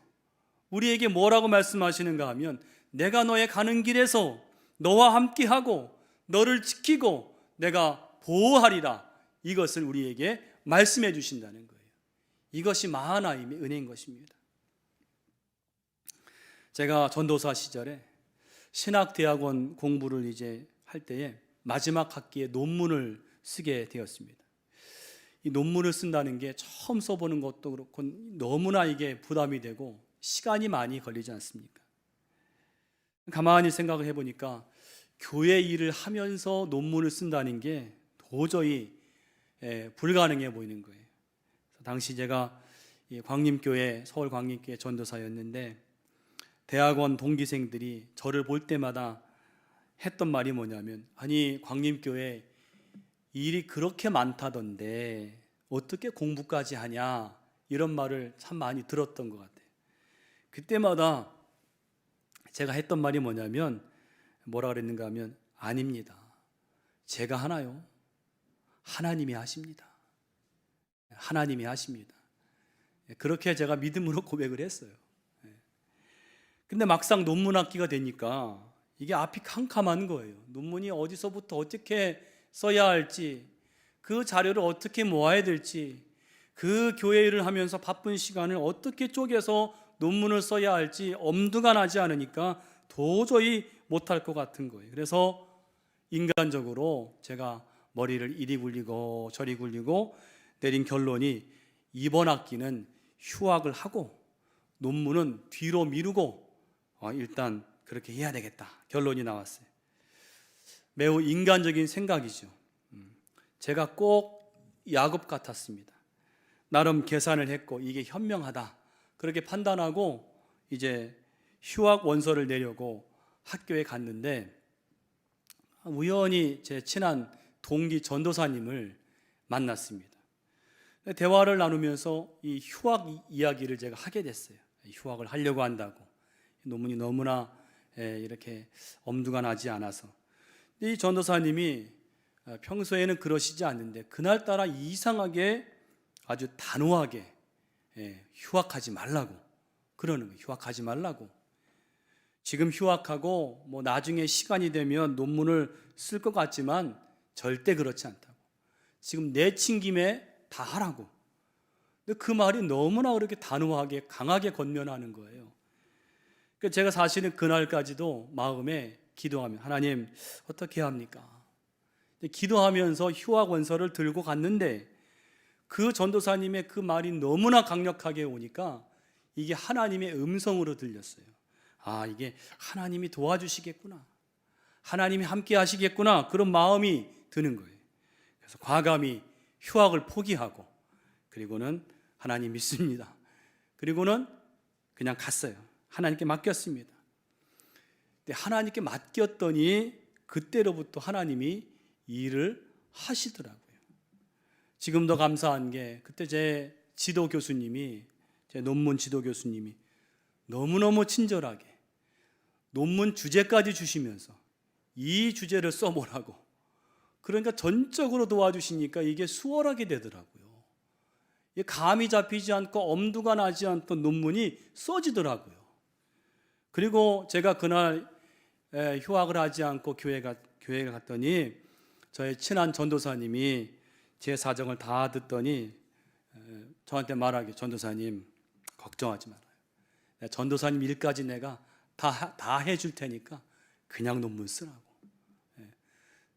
우리에게 뭐라고 말씀하시는가 하면, 내가 너의 가는 길에서 너와 함께하고 너를 지키고 내가 보호하리라, 이것을 우리에게 말씀해 주신다는 거예요. 이것이 마하나임의 은혜인 것입니다. 제가 전도사 시절에 신학대학원 공부를 이제 할 때에 마지막 학기에 논문을 쓰게 되었습니다. 이 논문을 쓴다는 게 처음 써보는 것도 그렇고 너무나 이게 부담이 되고 시간이 많이 걸리지 않습니까? 가만히 생각을 해보니까 교회 일을 하면서 논문을 쓴다는 게 도저히 불가능해 보이는 거예요. 당시 제가 광림교회, 서울 광림교회 전도사였는데 대학원 동기생들이 저를 볼 때마다 했던 말이 뭐냐면, 아니 광림교회 일이 그렇게 많다던데 어떻게 공부까지 하냐, 이런 말을 참 많이 들었던 것 같아요. 그때마다 제가 했던 말이 뭐라 그랬는가 하면, 아닙니다. 제가 하나요? 하나님이 하십니다. 하나님이 하십니다. 그렇게 제가 믿음으로 고백을 했어요. 근데 막상 논문 학기가 되니까 이게 앞이 캄캄한 거예요. 논문이 어디서부터 어떻게 써야 할지, 그 자료를 어떻게 모아야 될지, 그 교회 일을 하면서 바쁜 시간을 어떻게 쪼개서 논문을 써야 할지 엄두가 나지 않으니까 도저히 못할 것 같은 거예요. 그래서 인간적으로 제가 머리를 이리 굴리고 저리 굴리고 내린 결론이, 이번 학기는 휴학을 하고 논문은 뒤로 미루고 일단 그렇게 해야 되겠다, 결론이 나왔어요. 매우 인간적인 생각이죠. 제가 꼭 야곱 같았습니다. 나름 계산을 했고 이게 현명하다 그렇게 판단하고 이제 휴학 원서를 내려고 학교에 갔는데 우연히 제 친한 동기 전도사님을 만났습니다. 대화를 나누면서 이 휴학 이야기를 제가 하게 됐어요. 휴학을 하려고 한다고. 논문이 너무나 이렇게 엄두가 나지 않아서. 이 전도사님이 평소에는 그러시지 않는데 그날따라 이상하게 아주 단호하게 휴학하지 말라고 그러는 거예요. 휴학하지 말라고. 지금 휴학하고 뭐 나중에 시간이 되면 논문을 쓸 것 같지만 절대 그렇지 않다고. 지금 내친 김에 다 하라고. 근데 그 말이 너무나 그렇게 단호하게 강하게 권면하는 거예요. 그래서 제가 사실은 그날까지도 마음에 기도하면 하나님 어떻게 해야 합니까? 기도하면서 휴학 원서를 들고 갔는데 그 전도사님의 그 말이 너무나 강력하게 오니까 이게 하나님의 음성으로 들렸어요. 아, 이게 하나님이 도와주시겠구나. 하나님이 함께 하시겠구나. 그런 마음이 드는 거예요. 그래서 과감히 휴학을 포기하고 그리고는 하나님 믿습니다. 그리고는 그냥 갔어요. 하나님께 맡겼습니다. 근데 하나님께 맡겼더니 그때로부터 하나님이 일을 하시더라고요. 지금도 감사한 게 그때 제 지도 교수님이 제 논문 지도 교수님이 너무너무 친절하게 논문 주제까지 주시면서 이 주제를 써보라고 그러니까 전적으로 도와주시니까 이게 수월하게 되더라고요. 감이 잡히지 않고 엄두가 나지 않던 논문이 써지더라고요. 그리고 제가 그날 휴학을 하지 않고 교회에 갔더니 저의 친한 전도사님이 제 사정을 다 듣더니 저한테 말하기 전도사님 걱정하지 말아요. 전도사님 일까지 내가 다 해줄 테니까 그냥 논문 쓰라고.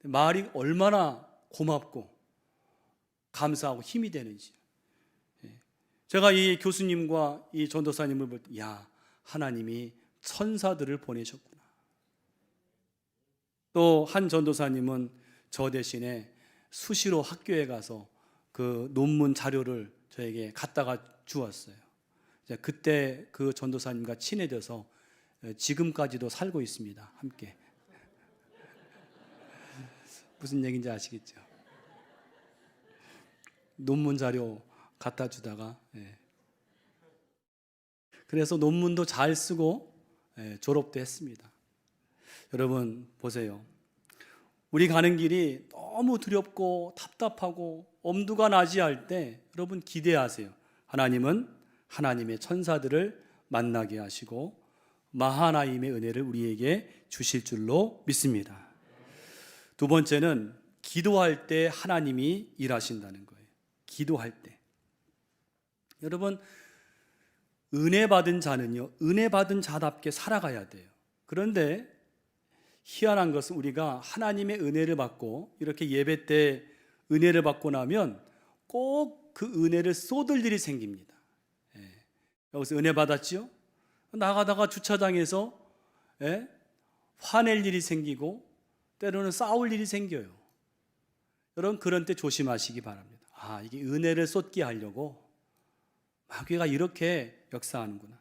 말이 얼마나 고맙고 감사하고 힘이 되는지. 제가 이 교수님과 이 전도사님을 볼 때, 야, 하나님이 천사들을 보내셨구나. 또 한 전도사님은 저 대신에 수시로 학교에 가서 그 논문 자료를 저에게 갖다가 주었어요. 그때 그 전도사님과 친해져서 지금까지도 살고 있습니다. 함께. 무슨 얘기인지 아시겠죠? 논문 자료 갖다 주다가 그래서 논문도 잘 쓰고 졸업도 했습니다. 여러분 보세요. 우리 가는 길이 너무 두렵고 답답하고 엄두가 나지 않을 때 여러분 기대하세요. 하나님은 하나님의 천사들을 만나게 하시고 마하나임의 은혜를 우리에게 주실 줄로 믿습니다. 두 번째는 기도할 때 하나님이 일하신다는 거예요. 기도할 때. 여러분 은혜 받은 자는요, 은혜 받은 자답게 살아가야 돼요. 그런데 희한한 것은 우리가 하나님의 은혜를 받고 이렇게 예배 때 은혜를 받고 나면 꼭 그 은혜를 쏟을 일이 생깁니다. 여기서 은혜 받았지요? 나가다가 주차장에서 화낼 일이 생기고 때로는 싸울 일이 생겨요. 여러분 그런 때 조심하시기 바랍니다. 아, 이게 은혜를 쏟게 하려고 마귀가 이렇게 역사하는구나.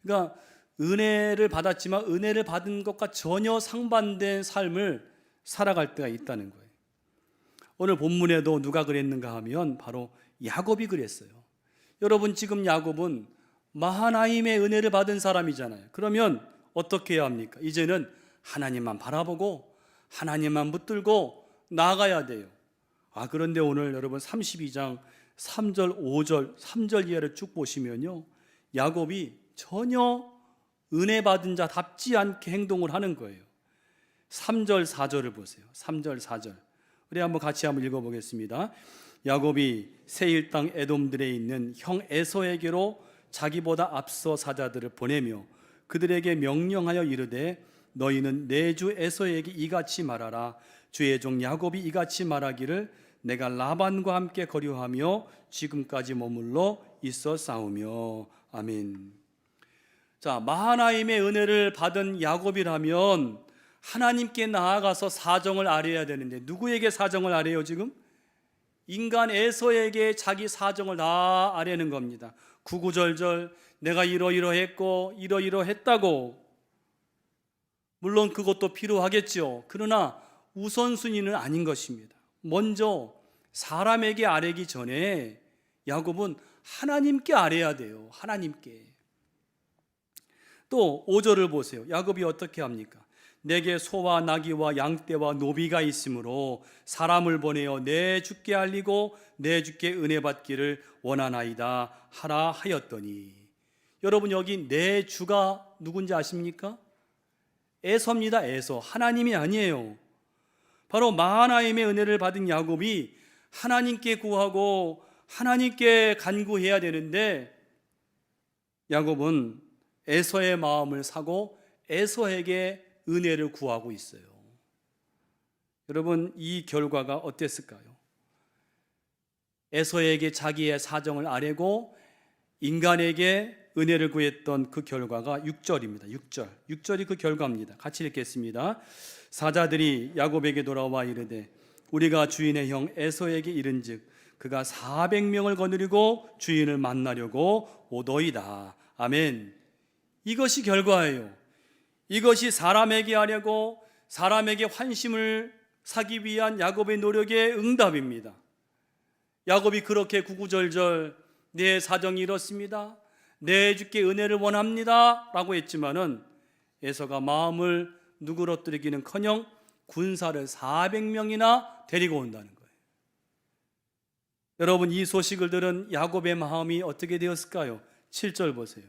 그러니까 은혜를 받았지만 은혜를 받은 것과 전혀 상반된 삶을 살아갈 때가 있다는 거예요. 오늘 본문에도 누가 그랬는가 하면 바로 야곱이 그랬어요. 여러분 지금 야곱은 마하나임의 은혜를 받은 사람이잖아요. 그러면 어떻게 해야 합니까? 이제는 하나님만 바라보고 하나님만 붙들고 나아가야 돼요. 그런데 오늘 여러분 32장 3절, 5절, 3절 이하를 쭉 보시면요, 야곱이 전혀 은혜 받은 자답지 않게 행동을 하는 거예요. 3절, 4절을 보세요. 3절, 4절. 우리 한번 같이 한번 읽어보겠습니다. 야곱이 세일 땅 에돔들에 있는 형 에서에게로 자기보다 앞서 사자들을 보내며 그들에게 명령하여 이르되 너희는 내 주 에서에게 이같이 말하라. 주의 종 야곱이 이같이 말하기를 내가 라반과 함께 거류하며 지금까지 머물러 있어 싸우며. 아멘. 자, 마하나임의 은혜를 받은 야곱이라면 하나님께 나아가서 사정을 아뢰야 되는데 누구에게 사정을 아뢰요 지금? 인간 에서에게 자기 사정을 다 아뢰는 겁니다. 구구절절 내가 이러이러했고 이러이러했다고. 물론 그것도 필요하겠죠. 그러나 우선순위는 아닌 것입니다. 먼저 사람에게 아뢰기 전에 야곱은 하나님께 아뢰야 돼요. 하나님께. 또 5절을 보세요. 야곱이 어떻게 합니까? 내게 소와 나귀와 양떼와 노비가 있으므로 사람을 보내어 내 주께 알리고 내 주께 은혜 받기를 원하나이다 하라 하였더니. 여러분, 여기 내 주가 누군지 아십니까? 에서입니다. 에서. 하나님이 아니에요. 바로 마하나임의 은혜를 받은 야곱이 하나님께 구하고 하나님께 간구해야 되는데, 야곱은 에서의 마음을 사고 에서에게 은혜를 구하고 있어요. 여러분, 이 결과가 어땠을까요? 에서에게 자기의 사정을 아뢰고 인간에게 은혜를 구했던 그 결과가 6절입니다. 6절이 그 결과입니다. 같이 읽겠습니다. 사자들이 야곱에게 돌아와 이르되 우리가 주인의 형 에서에게 이른즉 그가 400명을 거느리고 주인을 만나려고 오더이다. 아멘. 이것이 결과예요. 이것이 사람에게 하려고 사람에게 환심을 사기 위한 야곱의 노력의 응답입니다. 야곱이 그렇게 구구절절 내 사정이 이렇습니다, 내 주께 은혜를 원합니다 라고 했지만은 에서가 마음을 누그러뜨리기는커녕 군사를 400명이나 데리고 온다는 거예요. 여러분, 이 소식을 들은 야곱의 마음이 어떻게 되었을까요? 7절 보세요.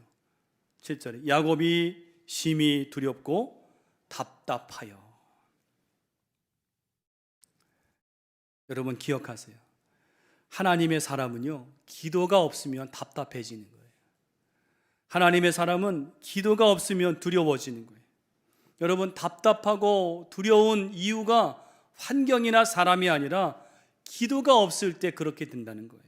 7절에 야곱이 심히 두렵고 답답하여. 여러분 기억하세요. 하나님의 사람은요, 기도가 없으면 답답해지는 거예요. 하나님의 사람은 기도가 없으면 두려워지는 거예요. 여러분, 답답하고 두려운 이유가 환경이나 사람이 아니라 기도가 없을 때 그렇게 된다는 거예요.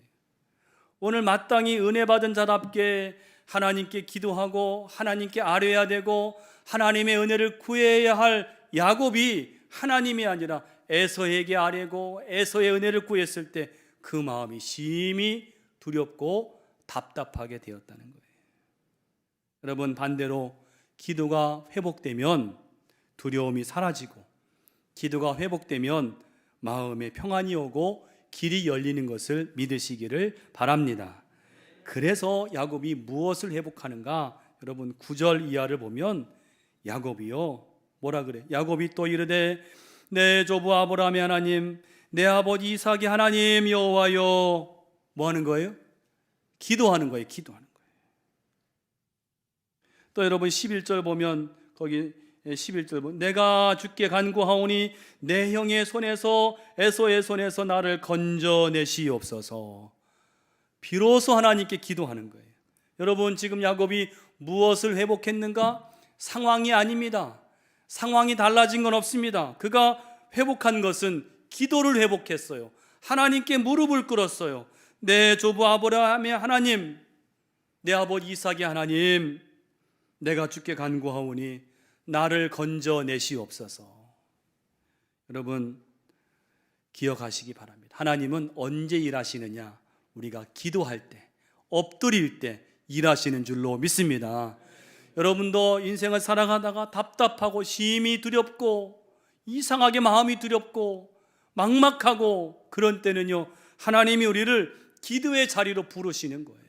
오늘 마땅히 은혜 받은 자답게 하나님께 기도하고 하나님께 아뢰야 되고 하나님의 은혜를 구해야 할 야곱이 하나님이 아니라 에서에게 아뢰고 에서의 은혜를 구했을 때 그 마음이 심히 두렵고 답답하게 되었다는 거예요. 여러분, 반대로 기도가 회복되면 두려움이 사라지고 기도가 회복되면 마음에 평안이 오고 길이 열리는 것을 믿으시기를 바랍니다. 그래서 야곱이 무엇을 회복하는가? 여러분 9절 이하를 보면 야곱이요 뭐라 그래? 야곱이 또 이르되 내 조부 아브라함의 하나님 내 아버지 이삭의 하나님 여호와여. 뭐 하는 거예요? 기도하는 거예요. 기도하는 거예요. 또 여러분 11절 보면 거기 11절 보면 내가 주께 간구하오니 내 형의 손에서 에서의 손에서 나를 건져내시옵소서. 비로소 하나님께 기도하는 거예요. 여러분, 지금 야곱이 무엇을 회복했는가? 상황이 아닙니다. 상황이 달라진 건 없습니다. 그가 회복한 것은 기도를 회복했어요. 하나님께 무릎을 꿇었어요. 내 조부 아브라함의 하나님, 내 아버지 이삭의 하나님, 내가 주께 간구하오니 나를 건져내시옵소서. 여러분 기억하시기 바랍니다. 하나님은 언제 일하시느냐? 우리가 기도할 때, 엎드릴 때 일하시는 줄로 믿습니다. 여러분도 인생을 살아가다가 답답하고 심히 두렵고 이상하게 마음이 두렵고 막막하고 그런 때는요, 하나님이 우리를 기도의 자리로 부르시는 거예요.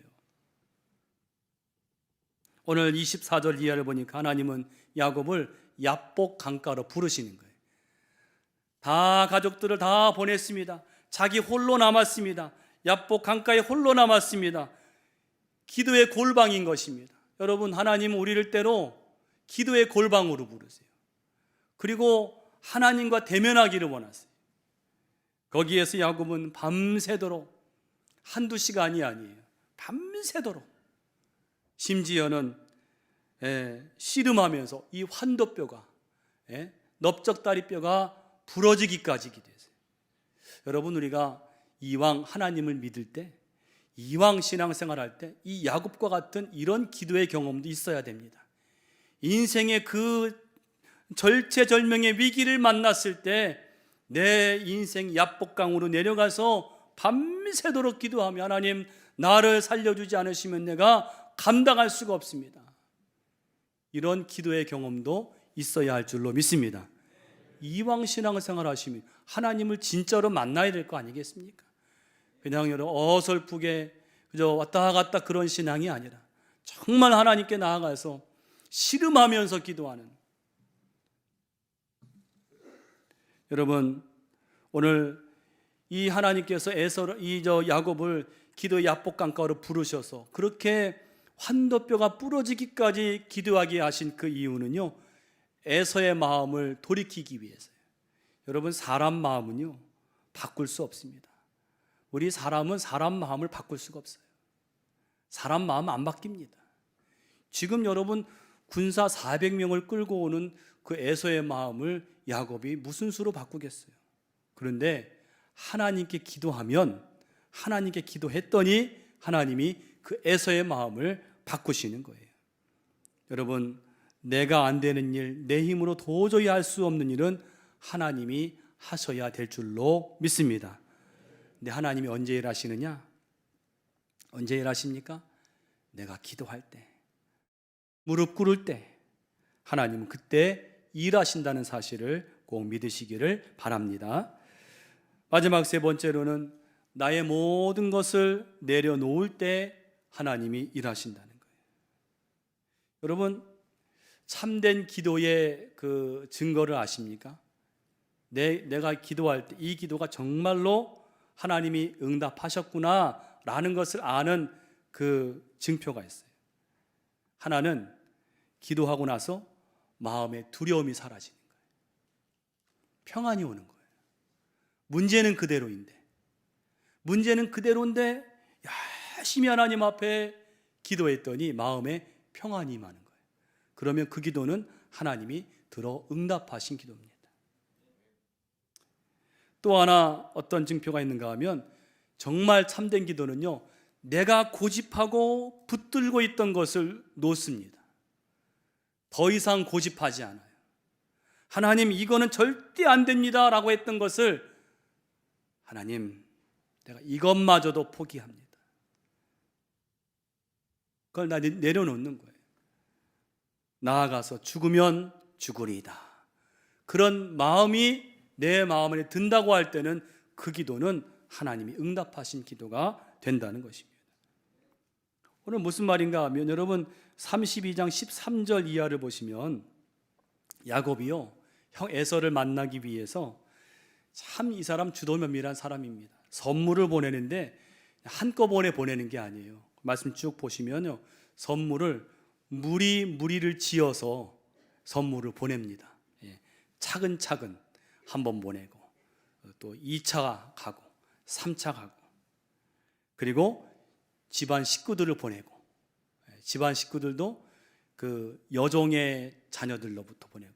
오늘 24절 이하를 보니까 하나님은 야곱을 야복 강가로 부르시는 거예요. 다 가족들을 다 보냈습니다. 자기 홀로 남았습니다. 야복 강가에 홀로 남았습니다. 기도의 골방인 것입니다. 여러분, 하나님은 우리를 때로 기도의 골방으로 부르세요. 그리고 하나님과 대면하기를 원하세요. 거기에서 야곱은 밤새도록, 한두 시간이 아니에요, 밤새도록, 심지어는 씨름하면서 이 환도뼈가, 넓적다리뼈가 부러지기까지 기도했어요. 여러분, 우리가 이왕 하나님을 믿을 때, 이왕 신앙생활 할 때 이 야곱과 같은 이런 기도의 경험도 있어야 됩니다. 인생의 그 절체절명의 위기를 만났을 때 내 인생 야복강으로 내려가서 밤새도록 기도하며 하나님 나를 살려주지 않으시면 내가 감당할 수가 없습니다. 이런 기도의 경험도 있어야 할 줄로 믿습니다. 이왕 신앙생활 하시면 하나님을 진짜로 만나야 될 거 아니겠습니까? 그냥 여러분 어설프게 그저 왔다 갔다 그런 신앙이 아니라 정말 하나님께 나아가서 씨름하면서 기도하는, 여러분 오늘 이 하나님께서 야곱을 기도의 야복강가로 부르셔서 그렇게 환도뼈가 부러지기까지 기도하게 하신 그 이유는요, 에서의 마음을 돌이키기 위해서요. 여러분 사람 마음은요 바꿀 수 없습니다. 우리 사람은 사람 마음을 바꿀 수가 없어요. 사람 마음 안 바뀝니다. 지금 여러분 군사 400명을 끌고 오는 그 에서의 마음을 야곱이 무슨 수로 바꾸겠어요? 그런데 하나님께 기도하면, 하나님께 기도했더니 하나님이 그 에서의 마음을 바꾸시는 거예요. 여러분 내가 안 되는 일, 내 힘으로 도저히 할 수 없는 일은 하나님이 하셔야 될 줄로 믿습니다. 근데 하나님이 언제 일하시느냐? 언제 일하십니까? 내가 기도할 때, 무릎 꿇을 때 하나님은 그때 일하신다는 사실을 꼭 믿으시기를 바랍니다. 마지막 세 번째로는 나의 모든 것을 내려놓을 때 하나님이 일하신다는 거예요. 여러분 참된 기도의 그 증거를 아십니까? 내가 기도할 때 이 기도가 정말로 하나님이 응답하셨구나 라는 것을 아는 그 증표가 있어요. 하나는 기도하고 나서 마음의 두려움이 사라지는 거예요. 평안이 오는 거예요. 문제는 그대로인데 열심히 하나님 앞에 기도했더니 마음에 평안이 임하는 거예요. 그러면 그 기도는 하나님이 들어 응답하신 기도입니다. 또 하나 어떤 증표가 있는가 하면 정말 참된 기도는요, 내가 고집하고 붙들고 있던 것을 놓습니다. 더 이상 고집하지 않아요. 하나님 이거는 절대 안 됩니다 라고 했던 것을 하나님 내가 이것마저도 포기합니다. 그걸 내려놓는 거예요. 나아가서 죽으면 죽으리이다. 그런 마음이 내 마음 안에 든다고 할 때는 그 기도는 하나님이 응답하신 기도가 된다는 것입니다. 오늘 무슨 말인가 하면 여러분 32장 13절 이하를 보시면 야곱이요 형 에서를 만나기 위해서 참 이 사람 주도면밀한 사람입니다. 선물을 보내는데 한꺼번에 보내는 게 아니에요. 말씀 쭉 보시면요 선물을 무리를 지어서 선물을 보냅니다. 차근차근 한번 보내고 또 2차 가고 3차 가고 그리고 집안 식구들을 보내고 집안 식구들도 그 여종의 자녀들로부터 보내고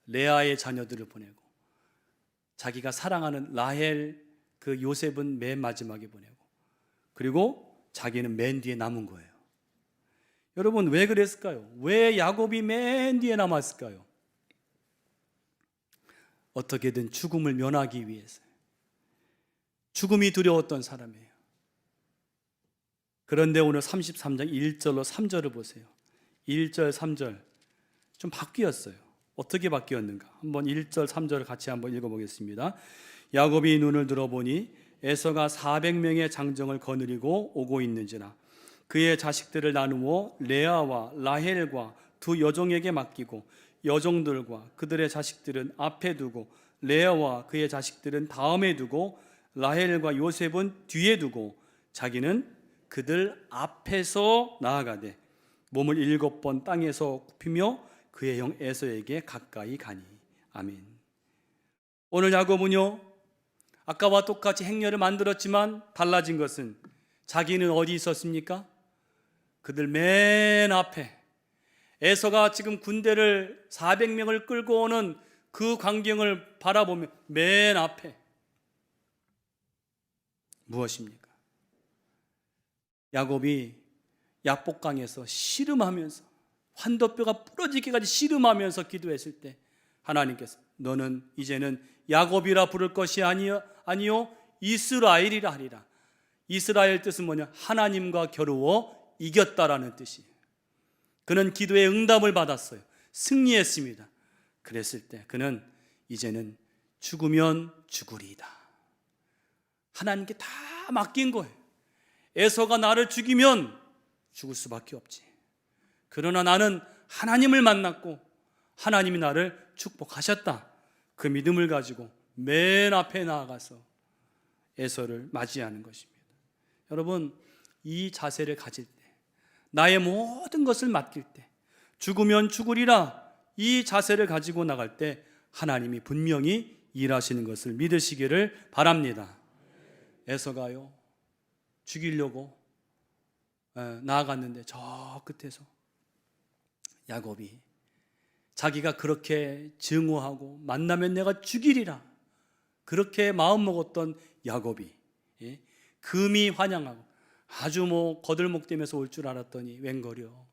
레아의 자녀들을 보내고 자기가 사랑하는 라헬 그 요셉은 맨 마지막에 보내고 그리고 자기는 맨 뒤에 남은 거예요. 여러분 왜 그랬을까요? 왜 야곱이 맨 뒤에 남았을까요? 어떻게든 죽음을 면하기 위해서. 죽음이 두려웠던 사람이에요. 그런데 오늘 33장 1절로 3절을 보세요. 1절 3절 좀 바뀌었어요. 어떻게 바뀌었는가? 한번 1절 3절을 같이 한번 읽어보겠습니다. 야곱이 눈을 들어보니 에서가 400명의 장정을 거느리고 오고 있는지라 그의 자식들을 나누어 레아와 라헬과 두 여종에게 맡기고 여종들과 그들의 자식들은 앞에 두고 레아와 그의 자식들은 다음에 두고 라헬과 요셉은 뒤에 두고 자기는 그들 앞에서 나아가되 몸을 7번 땅에서 굽히며 그의 형 에서에게 가까이 가니. 아멘. 오늘 야곱은요 아까와 똑같이 행렬을 만들었지만 달라진 것은 자기는 어디 있었습니까? 그들 맨 앞에 에서가 지금 군대를 400명을 끌고 오는 그 광경을 바라보며 맨 앞에 무엇입니까? 야곱이 야복강에서 씨름하면서 환도뼈가 부러지기까지 씨름하면서 기도했을 때 하나님께서 너는 이제는 야곱이라 부를 것이 아니요 이스라엘이라 하리라. 이스라엘 뜻은 뭐냐? 하나님과 겨루어 이겼다라는 뜻이에요. 그는 기도의 응답을 받았어요. 승리했습니다. 그랬을 때 그는 이제는 죽으면 죽으리이다. 하나님께 다 맡긴 거예요. 에서가 나를 죽이면 죽을 수밖에 없지. 그러나 나는 하나님을 만났고 하나님이 나를 축복하셨다. 그 믿음을 가지고 맨 앞에 나아가서 에서를 맞이하는 것입니다. 여러분, 이 자세를 가질 때, 나의 모든 것을 맡길 때, 죽으면 죽으리라, 이 자세를 가지고 나갈 때 하나님이 분명히 일하시는 것을 믿으시기를 바랍니다. 에서가요, 죽이려고 나아갔는데 저 끝에서 야곱이 자기가 그렇게 증오하고 만나면 내가 죽이리라 그렇게 마음먹었던 야곱이 금이 환영하고 아주 거들먹대면서 올 줄 알았더니 웬걸요,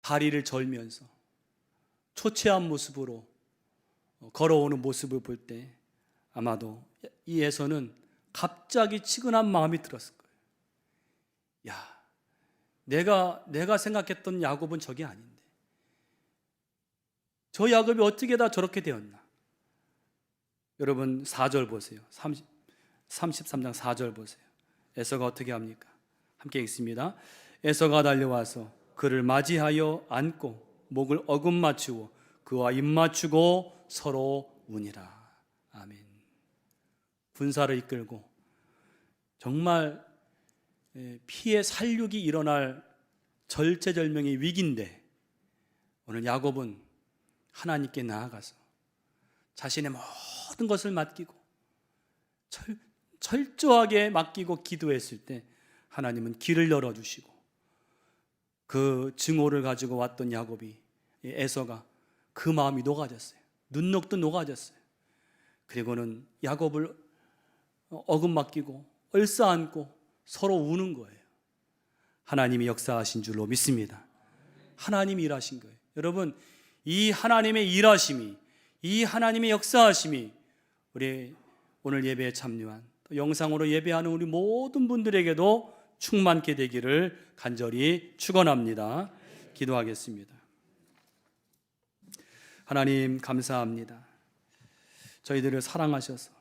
다리를 절면서 초췌한 모습으로 걸어오는 모습을 볼 때 아마도 이 에서는 갑자기 치근한 마음이 들었을 거예요. 야, 내가 생각했던 야곱은 저게 아닌데 저 야곱이 어떻게 다 저렇게 되었나? 여러분 4절 보세요. 33장 4절 보세요. 에서가 어떻게 합니까? 함께 읽습니다. 에서가 달려와서 그를 맞이하여 안고 목을 어금 맞추고 그와 입 맞추고 서로 우니라. 아멘. 군사를 이끌고 정말 피해 살육이 일어날 절체절명의 위기인데 오늘 야곱은 하나님께 나아가서 자신의 모든 것을 맡기고 철저하게 맡기고 기도했을 때 하나님은 길을 열어주시고 그 증오를 가지고 왔던 야곱이, 에서가 그 마음이 녹아졌어요. 눈녹도 녹아졌어요. 그리고는 야곱을 어금 맡기고 얼싸안고 서로 우는 거예요. 하나님이 역사하신 줄로 믿습니다. 하나님이 일하신 거예요. 여러분, 이 하나님의 일하심이, 이 하나님의 역사하심이 우리 오늘 예배에 참여한, 또 영상으로 예배하는 우리 모든 분들에게도 충만케 되기를 간절히 축원합니다. 기도하겠습니다. 하나님 감사합니다. 저희들을 사랑하셔서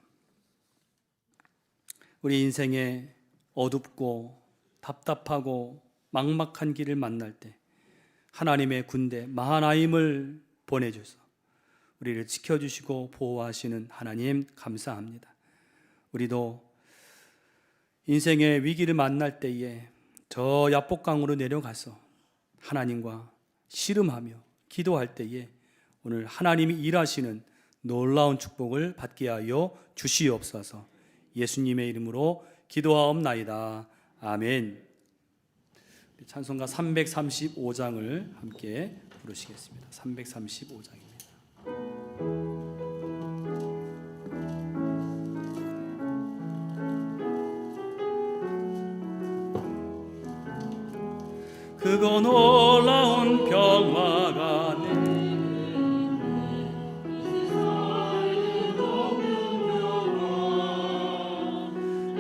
우리 인생에 어둡고 답답하고 막막한 길을 만날 때 하나님의 군대 마하나임을 보내줘서 우리를 지켜주시고 보호하시는 하나님 감사합니다. 우리도 인생의 위기를 만날 때에 저 야복강으로 내려가서 하나님과 씨름하며 기도할 때에 오늘 하나님이 일하시는 놀라운 축복을 받게 하여 주시옵소서. 예수님의 이름으로 기도하옵나이다. 아멘. 찬송가 335장을 함께 부르시겠습니다. 335장입니다. 그거 놀라운 평화가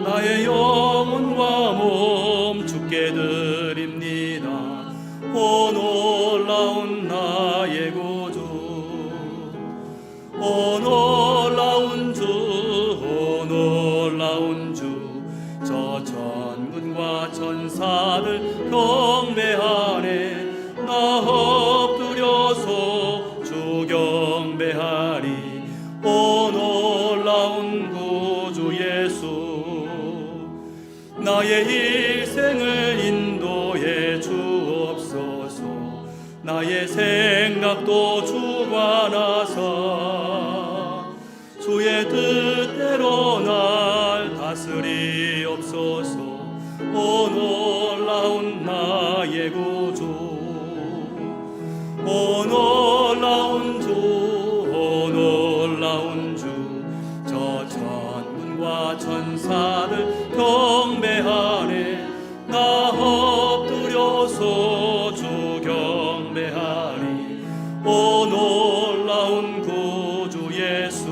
나의 영혼과 몸 주께 드립니다. 오 놀라운 나의 구주, 오 놀라운 주, 오 놀라운 주, 저 천군과 천사들 경배하네. 나 엎드려서 주 경배하리. 오 놀라운 구주 예수, 나의 일생을 인도해 주옵소서. 나의 생각도 주관하사 주의 뜻대로 날 다스리옵소서. 오 놀라운 나의 구주, 오 놀라운 주, 오 놀라운 주, 저 천군과 천사들 경배하네. 나 엎드려서 주 경배하리. 오 놀라운 구주 예수,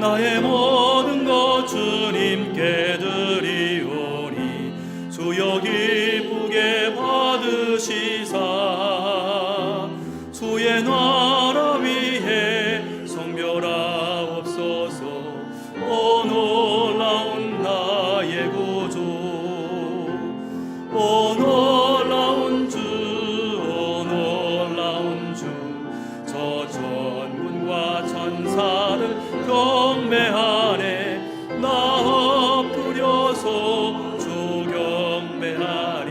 나의 모든 것 주님께 드리오니 주여 기쁘게 받으시사 주의 나라 위에 성별하옵소서. 오 놀라운 나의 구주, 오 놀라운 주, 오 놀라운 주. 저 천군과 천사들 경배하네. 나 엎드려서 주 경배하리.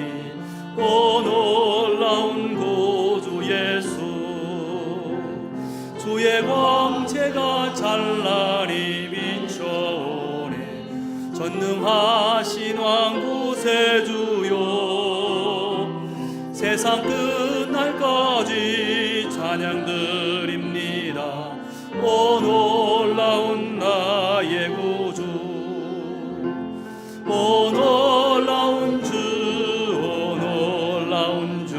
오 놀라운 구주 예수, 주의 광채가 찬란히 비춰오네. 전능하신 왕 구세주요, 세상 끝날까지 찬양 드립니다. 오 놀라운 나의 구주, 오 놀라운 주, 오 놀라운 주.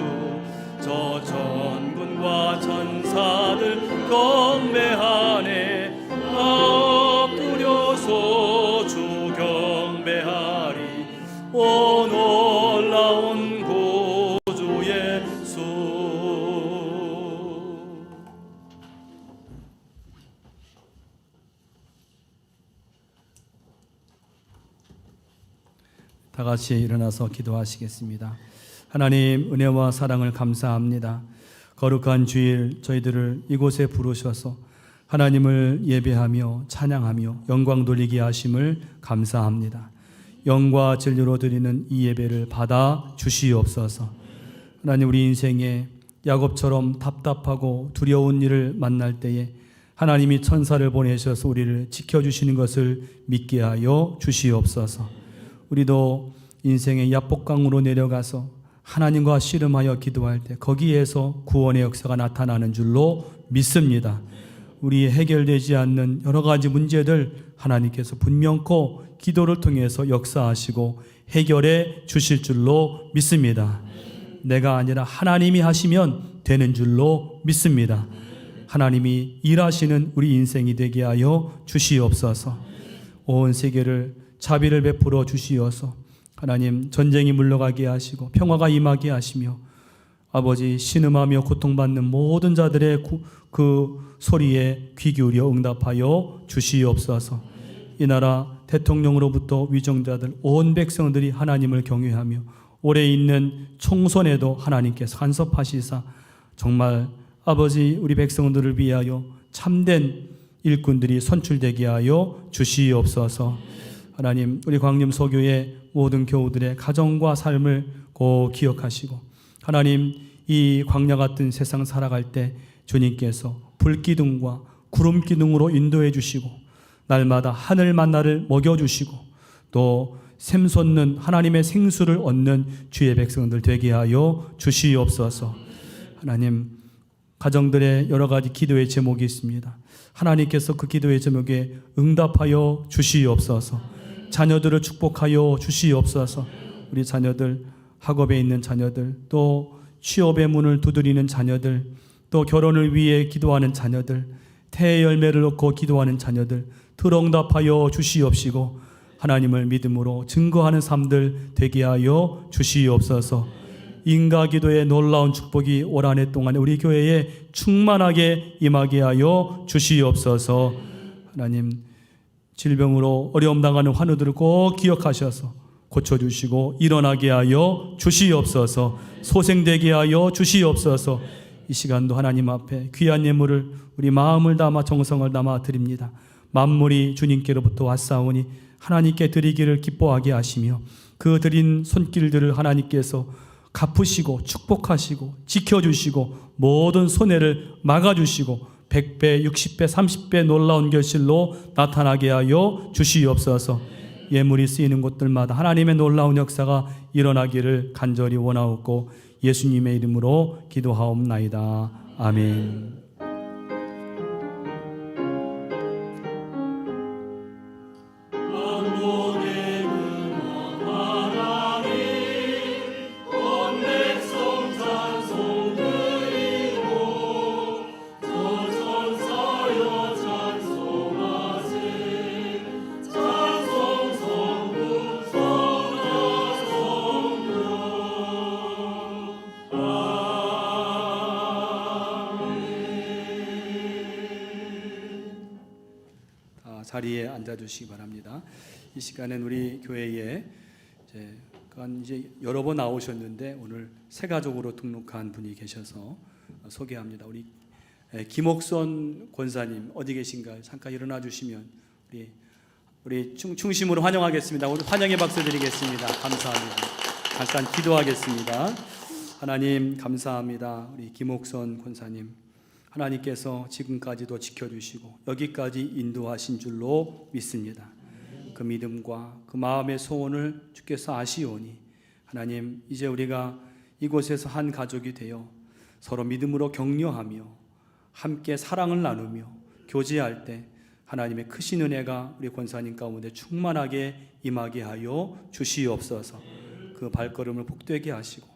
저 천군과 천사들 경배하네. 엎드려서 주 경배하리. 오 놀라운 구주 예수. 다 같이 일어나서 기도하시겠습니다. 하나님, 은혜와 사랑을 감사합니다. 거룩한 주일 저희들을 이곳에 부르셔서 하나님을 예배하며 찬양하며 영광 돌리게 하심을 감사합니다. 영과 진리로 드리는 이 예배를 받아 주시옵소서. 하나님, 우리 인생에 야곱처럼 답답하고 두려운 일을 만날 때에 하나님이 천사를 보내셔서 우리를 지켜주시는 것을 믿게 하여 주시옵소서. 우리도 인생의 야복강으로 내려가서 하나님과 씨름하여 기도할 때 거기에서 구원의 역사가 나타나는 줄로 믿습니다. 우리 해결되지 않는 여러 가지 문제들 하나님께서 분명코 기도를 통해서 역사하시고 해결해 주실 줄로 믿습니다. 내가 아니라 하나님이 하시면 되는 줄로 믿습니다. 하나님이 일하시는 우리 인생이 되게 하여 주시옵소서. 온 세계를 자비를 베풀어 주시어서 하나님, 전쟁이 물러가게 하시고 평화가 임하게 하시며 아버지, 신음하며 고통받는 모든 자들의 그 소리에 귀 기울여 응답하여 주시옵소서. 이 나라 대통령으로부터 위정자들 온 백성들이 하나님을 경외하며 오래 있는 총선에도 하나님께서 간섭하시사 정말 아버지, 우리 백성들을 위하여 참된 일꾼들이 선출되게 하여 주시옵소서. 하나님, 우리 광림소교의 모든 교우들의 가정과 삶을 꼭 기억하시고 하나님, 이 광야 같은 세상 살아갈 때 주님께서 불기둥과 구름기둥으로 인도해 주시고 날마다 하늘 만나를 먹여주시고 또 샘솟는 하나님의 생수를 얻는 주의 백성들 되게 하여 주시옵소서. 하나님, 가정들의 여러 가지 기도의 제목이 있습니다. 하나님께서 그 기도의 제목에 응답하여 주시옵소서. 자녀들을 축복하여 주시옵소서. 우리 자녀들, 학업에 있는 자녀들, 또 취업의 문을 두드리는 자녀들, 또 결혼을 위해 기도하는 자녀들, 태의 열매를 얻고 기도하는 자녀들 들응답하여 주시옵시고 하나님을 믿음으로 증거하는 삶들 되게 하여 주시옵소서. 인가 기도의 놀라운 축복이 올 한 해 동안 우리 교회에 충만하게 임하게 하여 주시옵소서. 하나님, 질병으로 어려움 당하는 환우들을 꼭 기억하셔서 고쳐주시고 일어나게 하여 주시옵소서. 소생되게 하여 주시옵소서. 이 시간도 하나님 앞에 귀한 예물을 우리 마음을 담아 정성을 담아 드립니다. 만물이 주님께로부터 왔사오니 하나님께 드리기를 기뻐하게 하시며 그 드린 손길들을 하나님께서 갚으시고 축복하시고 지켜주시고 모든 손해를 막아주시고 100배, 60배, 30배 놀라운 결실로 나타나게 하여 주시옵소서. 예물이 쓰이는 곳들마다 하나님의 놀라운 역사가 일어나기를 간절히 원하옵고 예수님의 이름으로 기도하옵나이다. 아멘. 찬송하세 자리에 앉아주시기 바랍니다. 이 시간엔 우리 교회에 이제 여러 번 나오셨는데 오늘 새 가족으로 등록한 분이 계셔서 소개합니다. 우리 김옥선 권사님 어디 계신가요? 잠깐 일어나 주시면 우리 중심으로 환영하겠습니다. 오늘 환영의 박수 드리겠습니다. 감사합니다. 잠깐 기도하겠습니다. 하나님 감사합니다. 우리 김옥선 권사님 하나님께서 지금까지도 지켜주시고 여기까지 인도하신 줄로 믿습니다. 그 믿음과 그 마음의 소원을 주께서 아시오니 하나님 이제 우리가 이곳에서 한 가족이 되어 서로 믿음으로 격려하며 함께 사랑을 나누며 교제할 때 하나님의 크신 은혜가 우리 권사님 가운데 충만하게 임하게 하여 주시옵소서. 그 발걸음을 복되게 하시고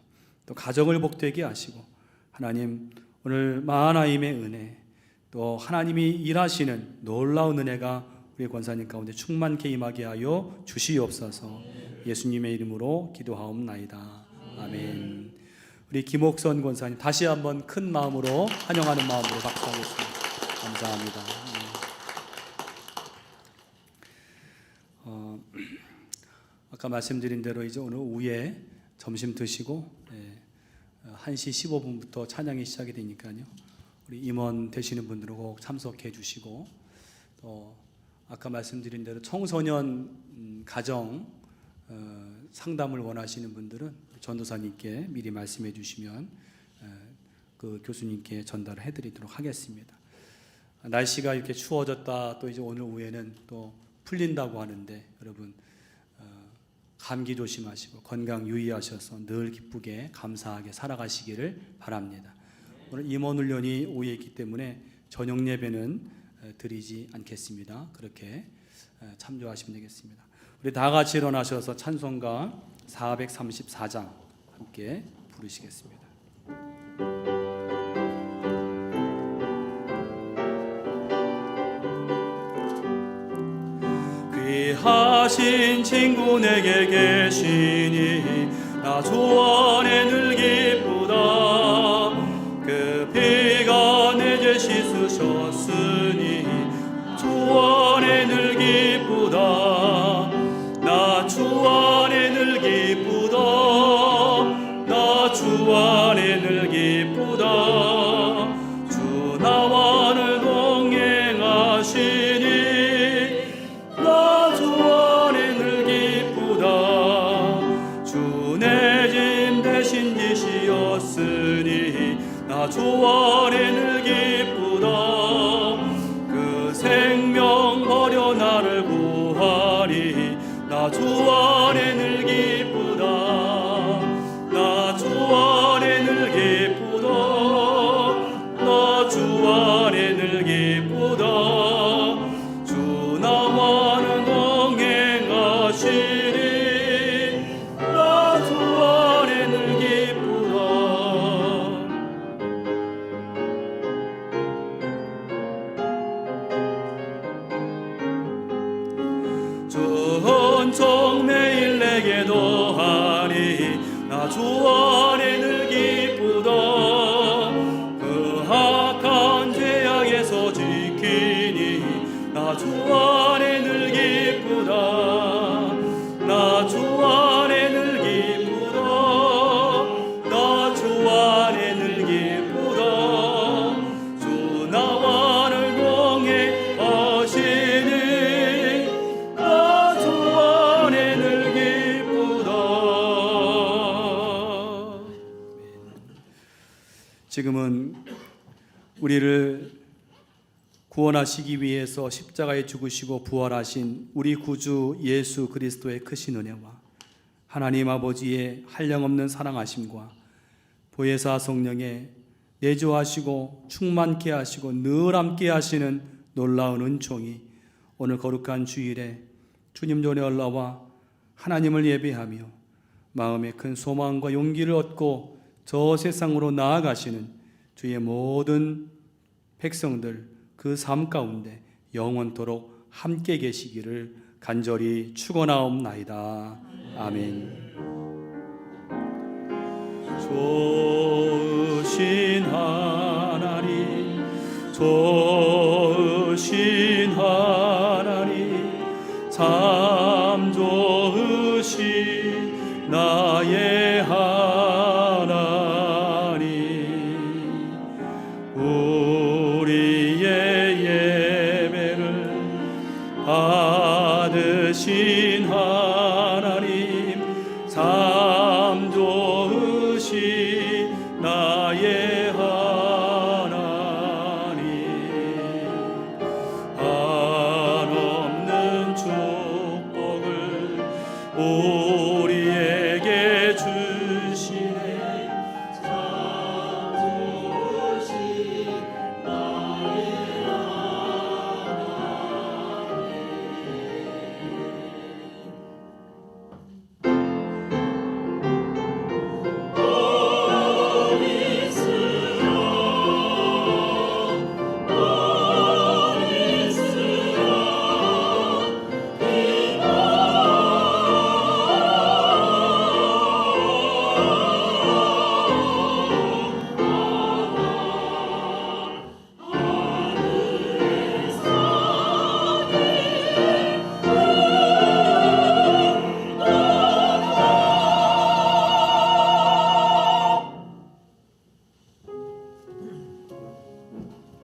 또 가정을 복되게 하시고 하나님 오늘 마하나임의 은혜 또 하나님이 일하시는 놀라운 은혜가 우리 권사님 가운데 충만케 임하게 하여 주시옵소서. 예수님의 이름으로 기도하옵나이다. 아멘. 우리 김옥선 권사님 다시 한번 큰 마음으로 환영하는 마음으로 박수하겠습니다. 감사합니다. 아까 말씀드린 대로 이제 오늘 오후에 점심 드시고 1시 15분부터 찬양이 시작이 되니까요. 우리 임원 되시는 분들은 꼭 참석해 주시고 또 아까 말씀드린 대로 청소년 가정 상담을 원하시는 분들은 전도사님께 미리 말씀해 주시면 그 교수님께 전달을 해드리도록 하겠습니다. 날씨가 이렇게 추워졌다 또 이제 오늘 오후에는 또 풀린다고 하는데 여러분 감기 조심하시고 건강 유의하셔서 늘 기쁘게 감사하게 살아가시기를 바랍니다. 오늘 임원훈련이 오후에 있기 때문에 저녁 예배는 드리지 않겠습니다. 그렇게 참조하시면 되겠습니다. 우리 다 같이 일어나셔서 찬송가 434장 함께 부르시겠습니다. 귀하신 친구 내게 계시니 나 주 안에 늘 기쁘다. 그 피가 내 죄 씻으셨으니 주 안에 늘 기쁘다. 나 주 안에 늘 기쁘다. 나 주 안에 늘 기쁘다. 주 나와 늘 동행하시니 나 주 안에 늘 기쁘다. 주 내 짐 대신 지시었으니 나 주 안에 늘 기쁘다. 그 생명 버려 나를 구하리 나 주 안에 늘 기쁘다. 나 주 안에 늘 기쁘다. 나 주 안에 늘 기쁘다. 주 나와는 동행하시니 나 주 안에 늘 기쁘다. 은총 매일 내게 더하니 나 주 안에 늘 기쁘다. 그 악한 죄악에서 지키니 나 주 안에 늘 기쁘다. 나 주 안에 늘 기쁘다. 나 주 안에 늘 기쁘다. 주 나와 늘 동행하시니 나 주 안에 늘 기쁘다. 지금은 우리를 구원하시기 위해서 십자가에 죽으시고 부활하신 우리 구주 예수 그리스도의 크신 은혜와 하나님 아버지의 한량없는 사랑하심과 보혜사 성령의 내조하시고 충만케 하시고 늘 함께 하시는 놀라운 은총이 오늘 거룩한 주일에 주님 전에 올라와 하나님을 예배하며 마음에 큰 소망과 용기를 얻고 저 세상으로 나아가시는 주의 모든 백성들 그 삶 가운데 영원토록 함께 계시기를 간절히 축원하옵나이다. 아멘. 좋으신 하나님, 좋으신 하나님, 참 좋으신 나의 하나님, 우리의 예배를 받으신 하나님, 참 좋으신 나의 하나님, 한없는 축복을